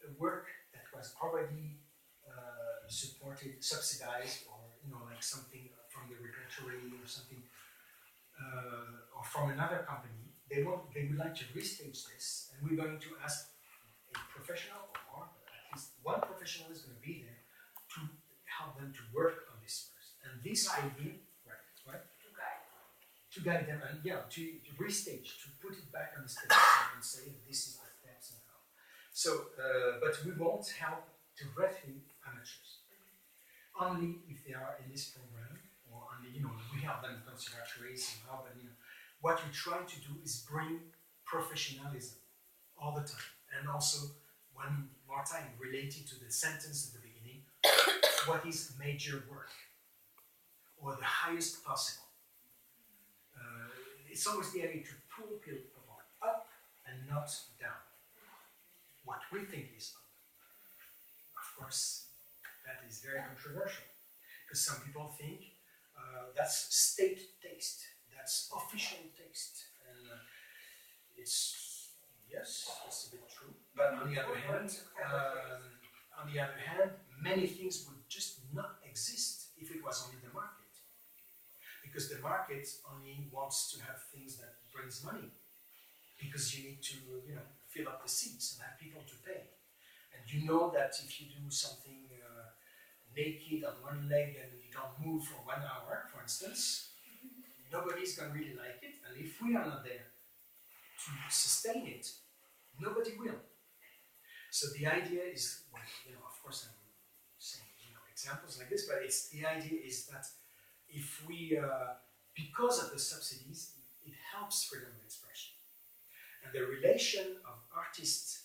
a work that was already supported, subsidized, or like something from the repertory or something, or from another company. They would like to restage this, and we're going to ask a professional, or at least one professional is going to be there to help them to work on this first. And this will be to guide them and to restage, to put it back on the stage and say this is the steps and how. So, but we won't help directly amateurs. Only if they are in this program, or only we help them conservatories somehow. But what we try to do is bring professionalism all the time, and also one more time related to the sentence at the beginning. What is major work, or the highest possible? It's always the idea to pull people up and not down. What we think is up. Of course, that is very controversial, because some people think that's state taste, that's official taste, and it's a bit true. But on the other hand, many things would just not exist if it was only the market. Because the market only wants to have things that brings money. Because you need to, fill up the seats and have people to pay. And you know that if you do something naked on one leg and you don't move for 1 hour, for instance, nobody's going to really like it. And if we are not there to sustain it, nobody will. So the idea is, of course I'm saying, examples like this, but the idea is that if we, because of the subsidies, it helps freedom of expression. And the relation of artists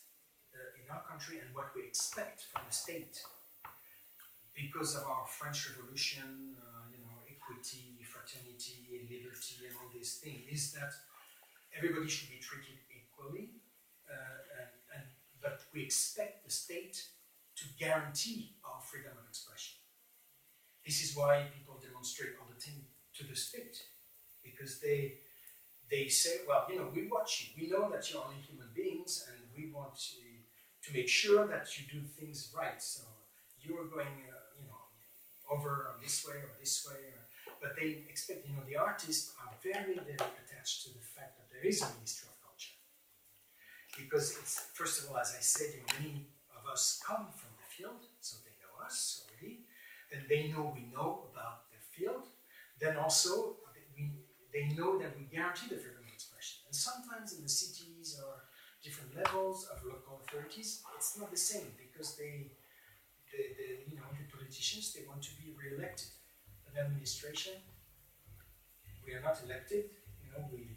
in our country and what we expect from the state, because of our French Revolution, equity, fraternity, liberty, and all these things, is that everybody should be treated equally, but we expect the state to guarantee our freedom of expression. This is why people demonstrate all the time to the state, because they say, well, we watch you, we know that you're only human beings, and we want to make sure that you do things right. So you're going, over this way or this way, but they expect, the artists are very, very attached to the fact that there is a Ministry of Culture, because it's, first of all, as I said, many of us come from the field, so they know us already. And they know we know about their field, then also they know that we guarantee the freedom of expression. And sometimes in the cities or different levels of local authorities, it's not the same, because the politicians, they want to be re-elected. An administration, we are not elected, we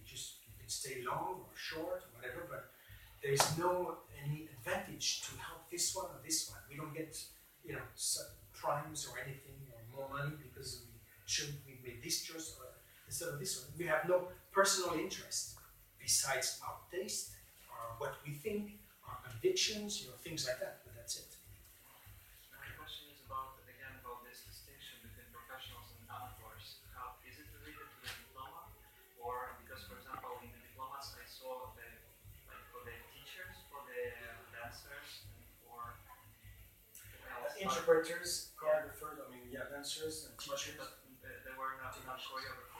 can stay long or short or whatever, but there is no any advantage to help this one or this one. We don't get, some primes or anything or more money because we made this choice instead of this one. We have no personal interest besides our taste or what we think, our convictions, things like that. But that's it. My question is about this distinction between professionals and amateurs. Is it related to the diploma, or because, for example, in the diplomas I saw for the teachers, for the dancers, and for interpreters, choreographers, dancers and teachers. But they were not choreographers.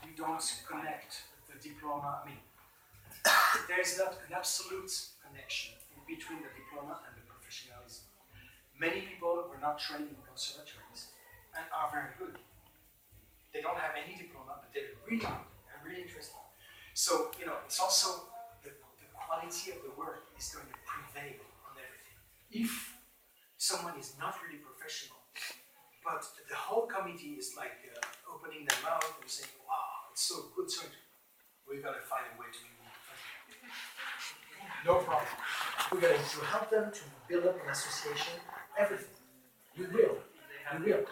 We don't connect the diploma. There is not an absolute connection in between the diploma and the professionalism. Many people were not trained in conservatories and are very good. They don't have any diploma, but they're really good and really interesting. So, it's also the quality of the work is going to prevail on everything. If someone is not really professional, but the whole committee is opening their mouth and saying, wow, it's so good, so we're going to find a way to make it professional. No problem. We're going to help them to build up an association, everything. We will. We will.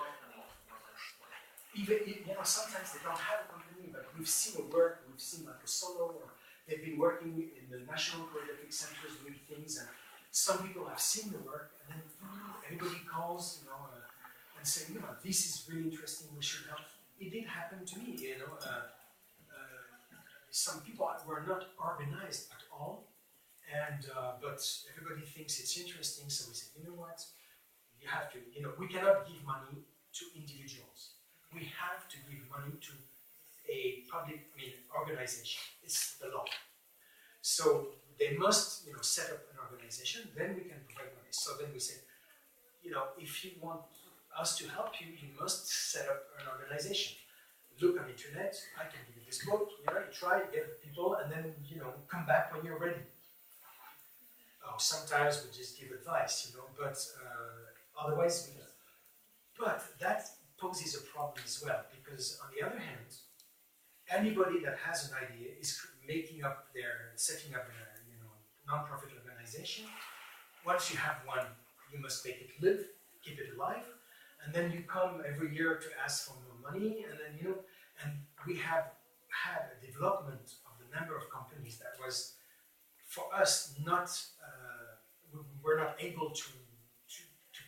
Even, sometimes they don't have a company, but we've seen the work, we've seen a solo, or they've been working in the national choreographic centers doing things, and some people have seen the work, and then everybody calls, and say, this is really interesting, we should help. It did happen to me, some people were not organized at all, and but everybody thinks it's interesting, so we say, what, you have to, we cannot give money to individuals. We have to give money to a public organization. It's the law. So they must set up an organization, then we can provide money. So then we say, if you want us to help you, you must set up an organization. Look on the internet, I can give you this book, you try, get people, and then, come back when you're ready. Sometimes we just give advice, but otherwise we don't. But that poses a problem as well, because on the other hand, anybody that has an idea is setting up their, non-profit organization. Once you have one, you must make it live, keep it alive, and then you come every year to ask for more money, and then, and we have had a development of the number of companies that was, for us, we're not able to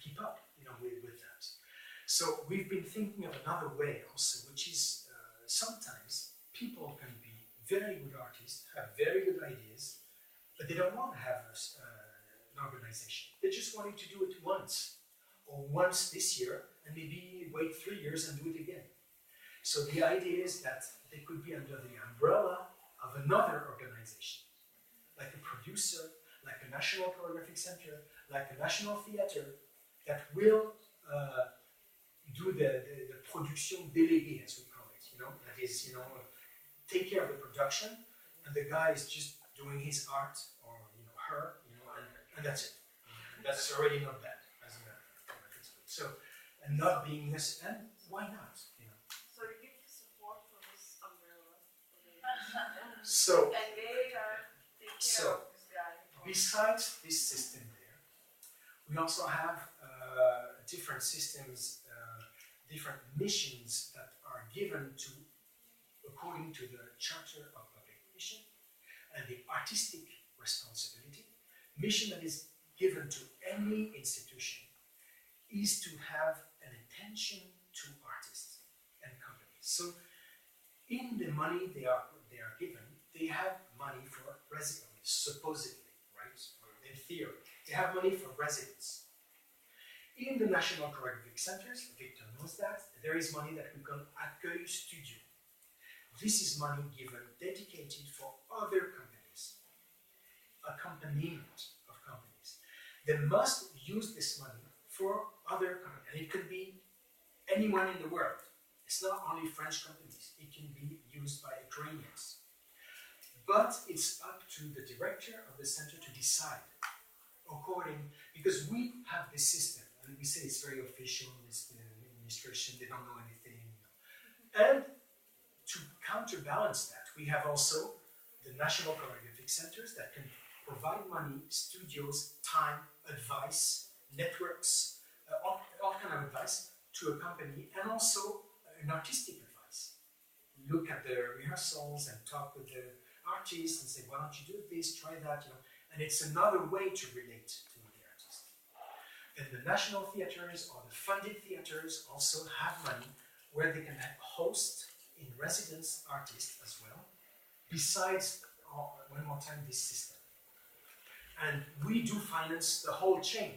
keep up, with that. So we've been thinking of another way also, which is sometimes people can be very good artists, have very good ideas, but they don't want to have an organization. They just wanted to do it once, or once this year, and maybe wait 3 years and do it again. So the idea is that they could be under the umbrella of another organization, like a producer, like a national choreographic center, like a national theater, that will do the production déléguée, as we call it, that is, take care of the production, and the guy is just doing his art, or, her, and that's it. That's already not bad, as a matter of fact. So, and not being necessary, and why not, So you give support for this umbrella. So, And they take care of this guy. besides this system there, we also have different systems, different missions that are given according to the Charter of Public Mission, and the artistic responsibility. Mission that is given to any institution is to have an attention to artists and companies. So, in the money they are given, they have money for residents, supposedly, right? In theory, they have money for residents. In the national choreographic centers, Victor knows that, there is money that we call accueil studio. This is money given, dedicated for other companies, accompaniment of companies. They must use this money for other companies, and it could be anyone in the world. It's not only French companies, it can be used by Ukrainians. But it's up to the director of the center to decide, because we have this system, and we say it's very official, it's the administration, they don't know anything. And to counterbalance that, we have also the national choreographic centers that can provide money, studios, time, advice, networks, all kind of advice to a company, and also an artistic advice. Look at the rehearsals and talk with the artists and say, why don't you do this, try that, you know. And it's another way to relate to the artist. And the national theaters or the funded theaters also have money where they can host in residence artists as well, besides, one more time, this system. And we do finance the whole chain.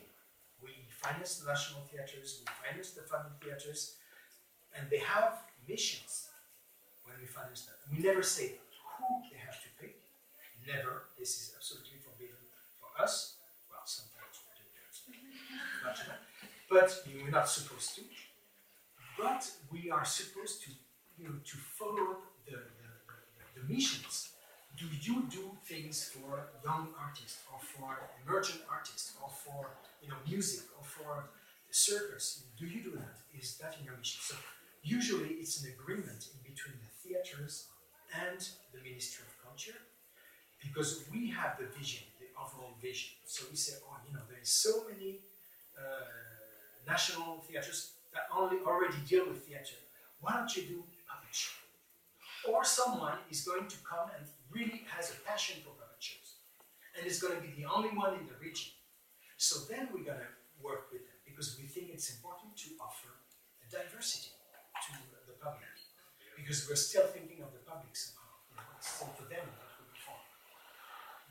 We finance the national theaters, we finance the funded theaters, and they have missions when we finance them. We never say who they have to pick. Never. This is absolutely forbidden for us. Well, sometimes we do that, but we're not supposed to. But we are supposed to, to follow the missions. Do you do things for young artists, or for emerging artists, or for music, or for circus? Do you do that? Is that in your mission? So usually it's an agreement in between the theaters and the Ministry of Culture, because we have the vision, the overall vision. So we say, there is so many national theaters that already deal with theater. Why don't you do puppet show? Or someone is going to come and really has a passion for puppet shows, and is going to be the only one in the region. So then we're going to work with them, because we think it's important to offer a diversity to the public, because we're still thinking of the public somehow. It's still for them that we perform.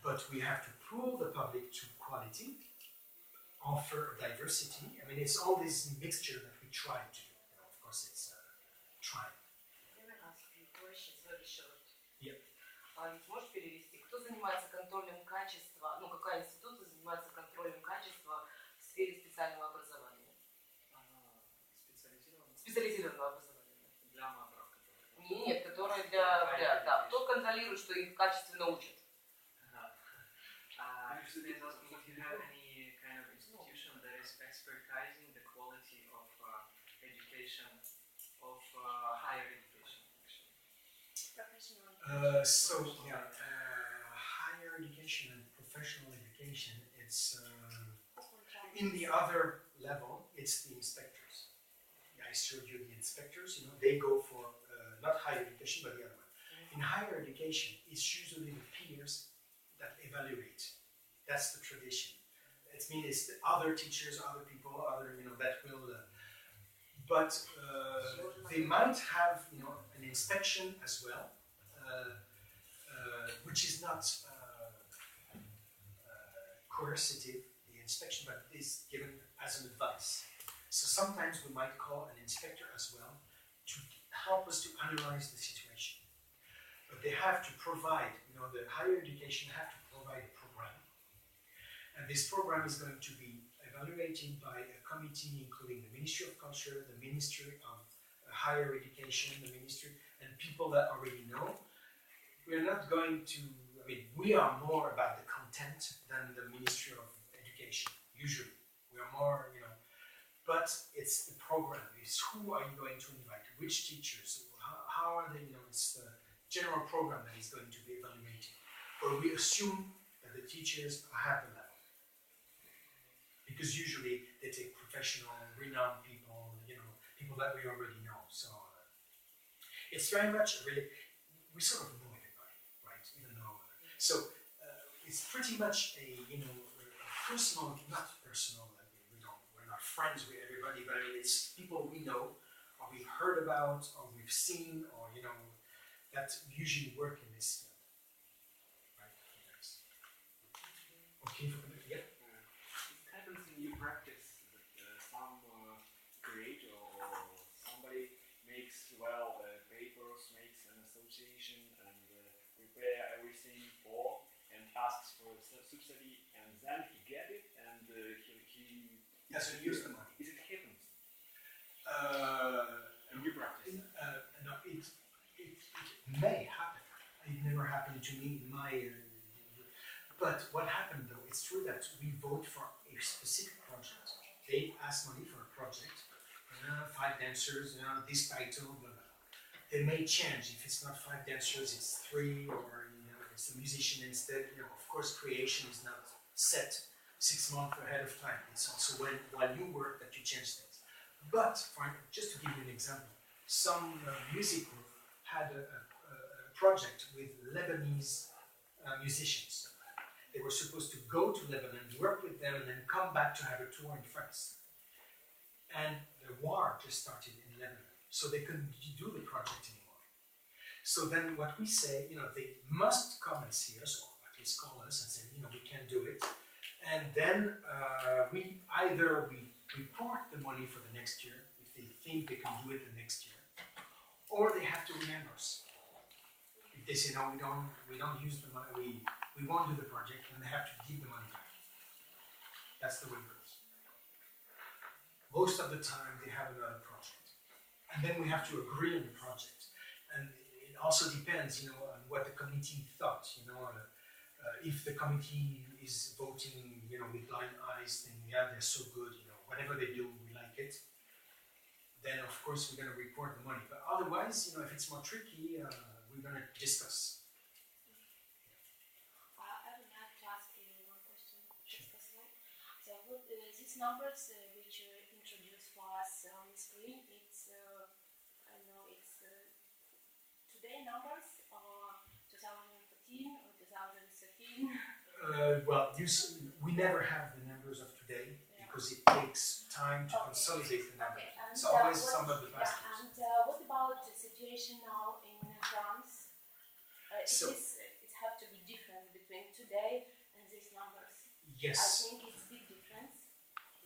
But we have to pull the public to quality, offer diversity. I mean, it's all this mixture that we try to do. Of course, it's trying. Can I ask you a question? Very short. Yeah. Можешь перевести? Кто занимается контролем качества? Какая институция занимается контролем качества в сфере специального образования? Специализированного образования. Для аматоров. Нет, которая да. Кто контролирует, что их качественно учат? Students asking if you have any kind of institution that is expertising the quality of education, of higher education, actually. Higher education and professional education, it's in the other level, it's the inspectors. I showed you the inspectors, they go for not higher education, but the other one. In higher education, it's usually the peers that evaluate. That's the tradition. It means it's the other teachers, other people, that will. But they might have, an inspection as well, which is not coercive, the inspection, but is given as an advice. So sometimes we might call an inspector as well to help us to analyze the situation. But they have to provide, the higher education have to provide a program. And this program is going to be evaluated by a committee including the Ministry of Culture, the Ministry of Higher Education, the Ministry, and people that already know. We're not going to, we are more about the content than the Ministry of Education, usually. We are more, but it's the program. It's who are you going to invite, which teachers, how are they, it's the general program that is going to be evaluated. Or we assume that the teachers have the level. Because usually they take professional, renowned people, people that we already know. So it's very much we sort of know everybody, right? Even though it's pretty much a personal, not personal. We're not friends with everybody, but it's people we know, or we've heard about, or we've seen, or that usually work in this field. Right? Okay. Yeah. You practice that some creator or somebody makes papers, makes an association and prepare everything for and asks for a subsidy, and then he get it and he use the money. Is it happens? You practice. No, it may happen. It never happened to me in my. But what happened though, it's true that we vote for a specific project. They ask money for a project, 5 dancers, this title, blah, blah. they may change. If it's not 5 dancers, it's 3, or it's a musician instead. Of course, creation is not set 6 months ahead of time. It's also while you work that you change things. But just to give you an example, some music group had a project with Lebanese musicians. They were supposed to go to Lebanon, work with them, and then come back to have a tour in France. And the war just started in Lebanon, so they couldn't do the project anymore. So then what we say, they must come and see us, or at least call us and say, we can do it. And then we report the money for the next year, if they think they can do it the next year, or they have to reimburse. If they say, no, we don't use the money, we won't do the project, and they have to give the money back. That's the way it goes. Most of the time, they have another project. And then we have to agree on the project. And it also depends, on what the committee thought. If the committee is voting, with blind eyes, then they're so good, whatever they do, we like it. Then, of course, we're going to report the money. But otherwise, if it's more tricky, we're going to discuss. I would like to ask you one question, if possible. So, these numbers which you introduced for us on the screen, it's today numbers, or 2014 or 2013? Well, we never have the numbers of today because it takes time to consolidate the numbers. Okay. It's always some of the past. And what about the situation now in France? It has to be different between today and these numbers. Yes. I think it's a big difference.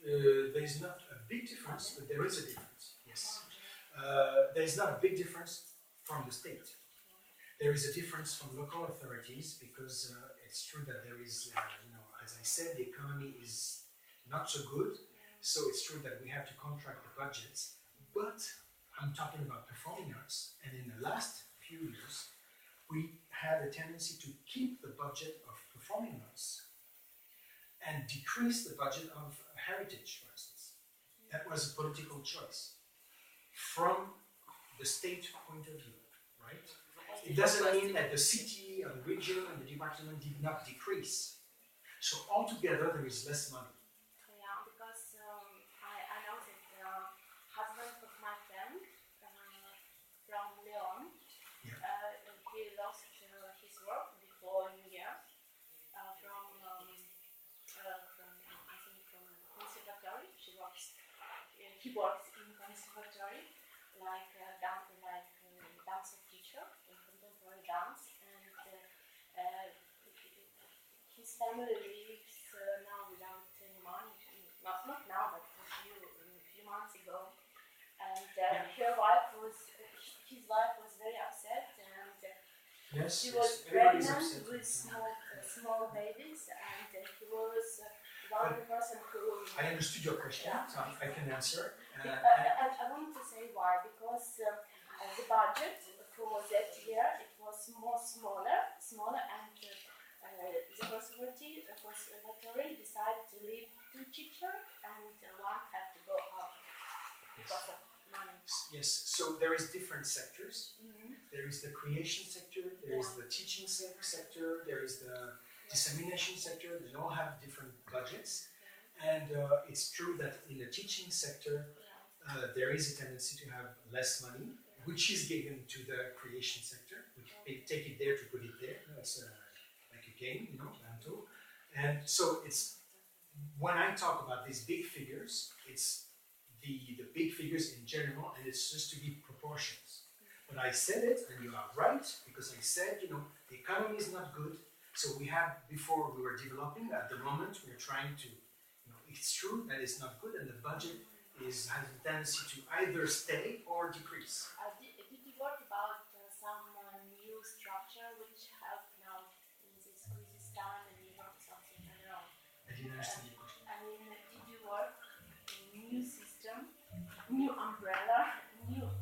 There's not a big difference, but there is a difference. Yes. There's not a big difference from the state. There is a difference from local authorities because it's true that there is, as I said, the economy is not so good. So it's true that we have to contract the budgets. But I'm talking about performing arts. And in the last few years, we had a tendency to keep the budget of performing arts and decrease the budget of heritage, for instance. That was a political choice from the state point of view, right? It doesn't mean that the city, or the region, and the department did not decrease. So altogether, there is less money. Yeah, because I know that the husband of my friend from Lyon, he lost his work before New Year from conservatory. He works in conservatory like dance teacher in contemporary dance, and his family lives now without any money. Not now, but a few months ago. And his wife was very upset, and she was pregnant with small babies, and he was one of the person who. I understood your question, so I can answer. I wanted to say why, because the budget for that year it was smaller, and the conservatory decided to leave 2 teachers, and one had to go out because of money. Yes, so there is different sectors. Mm-hmm. There is the creation sector, there is the teaching sector, there is the dissemination sector. They all have different budgets. And it's true that in the teaching sector, there is a tendency to have less money, which is given to the creation sector. We take it there to put it there. It's like a game, Banto. And so it's, when I talk about these big figures, it's the big figures in general, and it's just to give proportions. But I said it, and you are right, because I said, the economy is not good. So we have, before we were developing, at the moment, we're trying to, it's true that it's not good, and the budget has a tendency to either stay or decrease. Did you work about some new structure which help now in this time and Europe, something, I don't know? I didn't understand your question. I mean, did you work in new system, new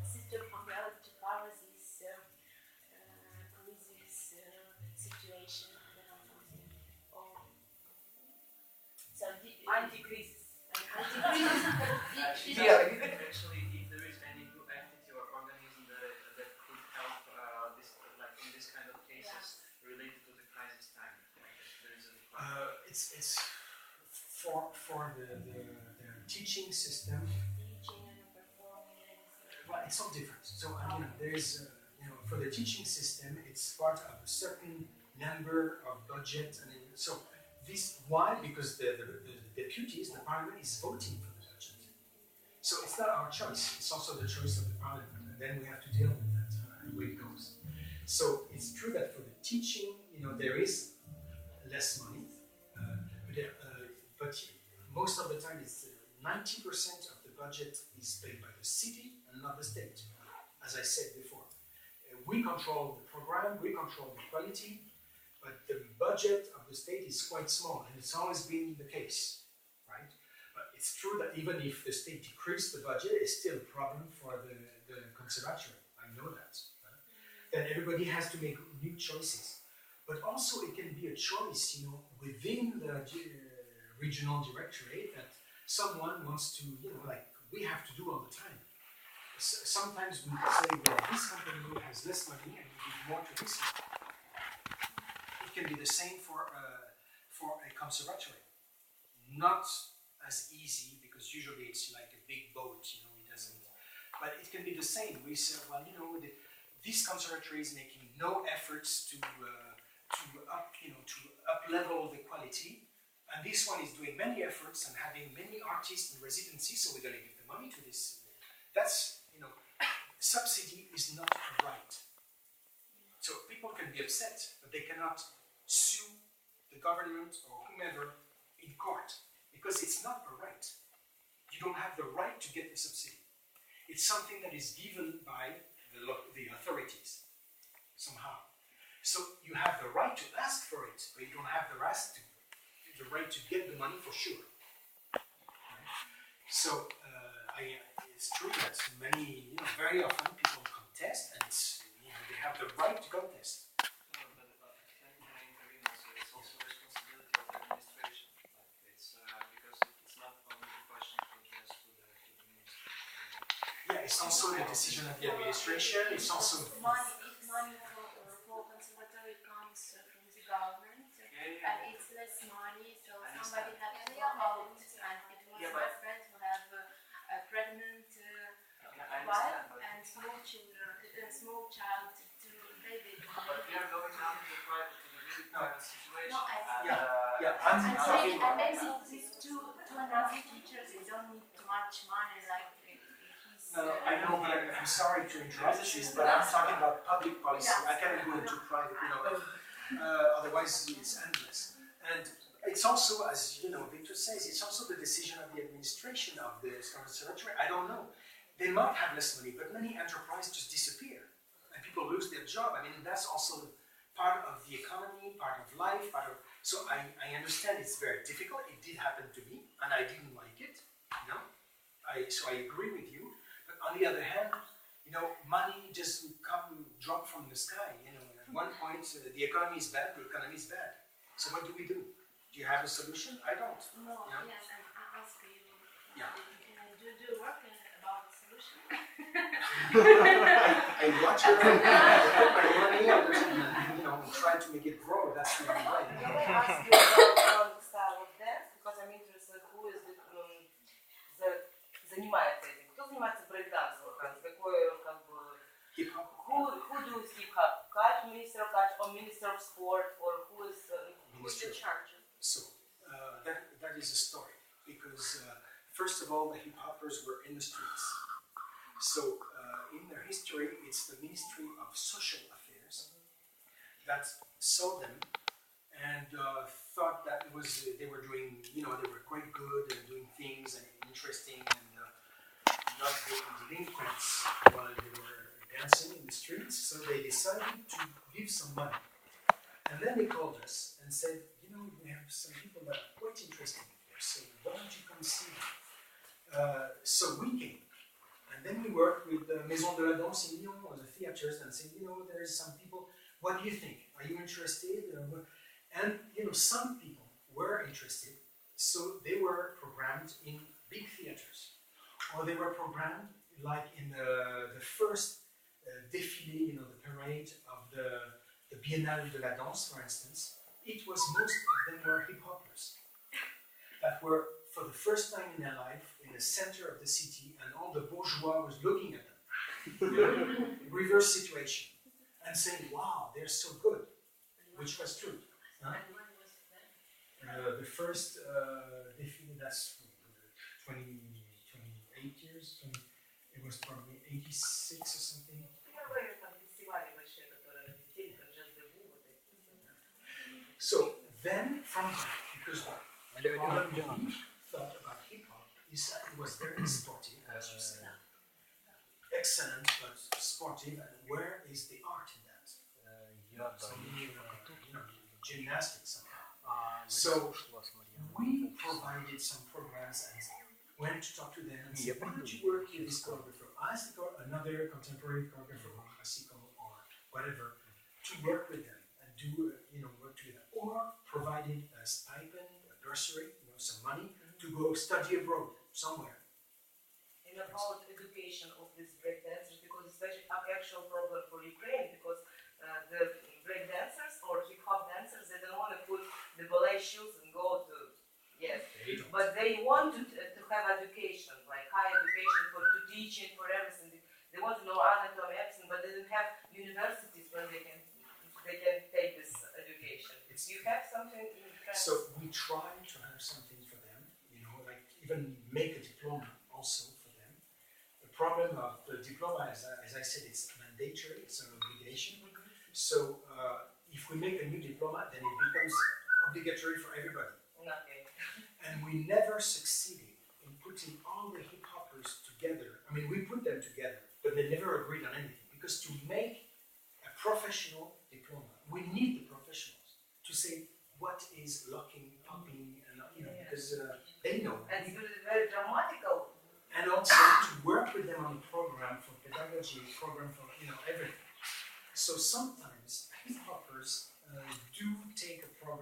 system umbrella to cover this crisis situation, I don't know, something, or so Anti-crisis. Actually, if there is any new entity or organism that could it's for the teaching system. Teaching and performing. Well, it's all different. So there's for the teaching system, it's part of a certain number of budget, and so this why because the deputies, the parliament is voting for the budget. So it's not our choice; it's also the choice of the parliament, and then we have to deal with that the way it goes. So it's true that for the teaching, there is less money, but most of the time it's 90% of the budget is paid by the city and not the state. As I said before, we control the program, we control the quality, but the budget of the state is quite small, and it's always been the case, right? But it's true that even if the state decreased the budget, it's still a problem for the conservatory. I know that. Right? Then everybody has to make new choices. But also it can be a choice, within the regional directorate that someone wants to, like we have to do all the time. Sometimes we say, well, this company has less money and we give more to this one. It can be the same for a conservatory. Not as easy because usually it's like a big boat, it doesn't. But it can be the same. We say, well, this conservatory is making no efforts to up level the quality, and this one is doing many efforts and having many artists in residency, so we're going to give the money to this. That's subsidy is not a right. So people can be upset, but they cannot sue the government or whomever in court because it's not a right. You don't have the right to get the subsidy. It's something that is given by the authorities somehow. So you have the right to ask for it, but you don't have the right to get the money for sure. Right? So it's true that very often people contest, and they have the right to contest. Can I intervene also? It's also a responsibility of the administration. It's because it's not only a question to address to the ministry. Yeah, it's also the decision of the administration. It's also money for conservatory comes from the government, and it's less money, so somebody has to go out. And it was my friend who have a pregnant wife and small child to baby. But we are going now to the private situation. No, I'm saying that maybe these two and a half teachers, they don't need too much money like he's. No, I know, but I'm sorry to interrupt you, but I'm talking about public policy. I cannot go into private, otherwise it's endless. And it's also, as Victor says, it's also the decision of the administration of the conservatory. I don't know. They might have less money, but many enterprises just disappear. And people lose their job. I mean, that's also part of the economy, part of life, so I understand it's very difficult. It did happen to me, and I didn't like it, So I agree with you. But on the other hand, money just drop from the sky. At one point, the economy is bad, So what do we do? Do you have a solution? I don't. No, yes, and I ask you, Yeah. do work about the solution? I watch it, I put my money and try to make it grow. That's the only way. Can I ask you about the style of dance? Because I'm interested, who is занимается этим? Кто занимается брейк-дансом во Франции? Какой, Hip-hop. Who does hip-hop? Minister of Culture, or Minister of Sport, or who is in charge? So, that is a story, because first of all, the hip-hoppers were in the streets. So, in their history, it's the Ministry of Social Affairs that saw them and thought that they were doing, they were quite good and doing things and interesting and not being delinquents while they were dancing in the streets. So they decided to give some money. And then they called us and said, we have some people that are quite interesting here, so why don't you come see them? So we came. And then we worked with the Maison de la Danse in Lyon, or the theaters, and said, there's some people, what do you think? Are you interested? And, some people were interested, so they were programmed in big theaters. Or they were programmed like in the first défilé, the parade of the Biennale de la Danse, for instance. it was most of them were hip hoppers that were, for the first time in their life, in the center of the city, and all the bourgeois was looking at them. Reverse situation, and saying, "Wow, they're so good," which was true. Huh? The first, that's 28 years. It was probably 86 or something. So then, from that, because what we thought about hip hop is that it was very sportive, as you said, excellent but sportive. And where is the art in that? So gymnastics somehow. So we provided some programs and went to talk to them and said, "Why don't you work with this choreographer? Ask another contemporary choreographer or classical or whatever to work with them and do work together." Or provided a stipend, a bursary, some money to go study abroad somewhere. And about education of these breakdancers, because it's such an actual problem for Ukraine, because the breakdancers or hip hop dancers, they don't want to put the ballet shoes and go to, yes, but they want to have education, like high education to teaching, for everything. They want to know anatomy, everything, but they don't have universities where they can take this education. Do you have something in France? So we try to have something for them, like even make a diploma also for them. The problem of the diploma, as I said, it's mandatory, it's an obligation. So if we make a new diploma, then it becomes obligatory for everybody. Okay. And we never succeeded in putting all the hip hoppers together. I mean, we put them together, but they never agreed on anything. Because to make a professional diploma, we need the professionals to say what is locking, popping, and because they know. And it's very dramatical. And also to work with them on a program for pedagogy, program for everything. So sometimes hip hoppers do take a program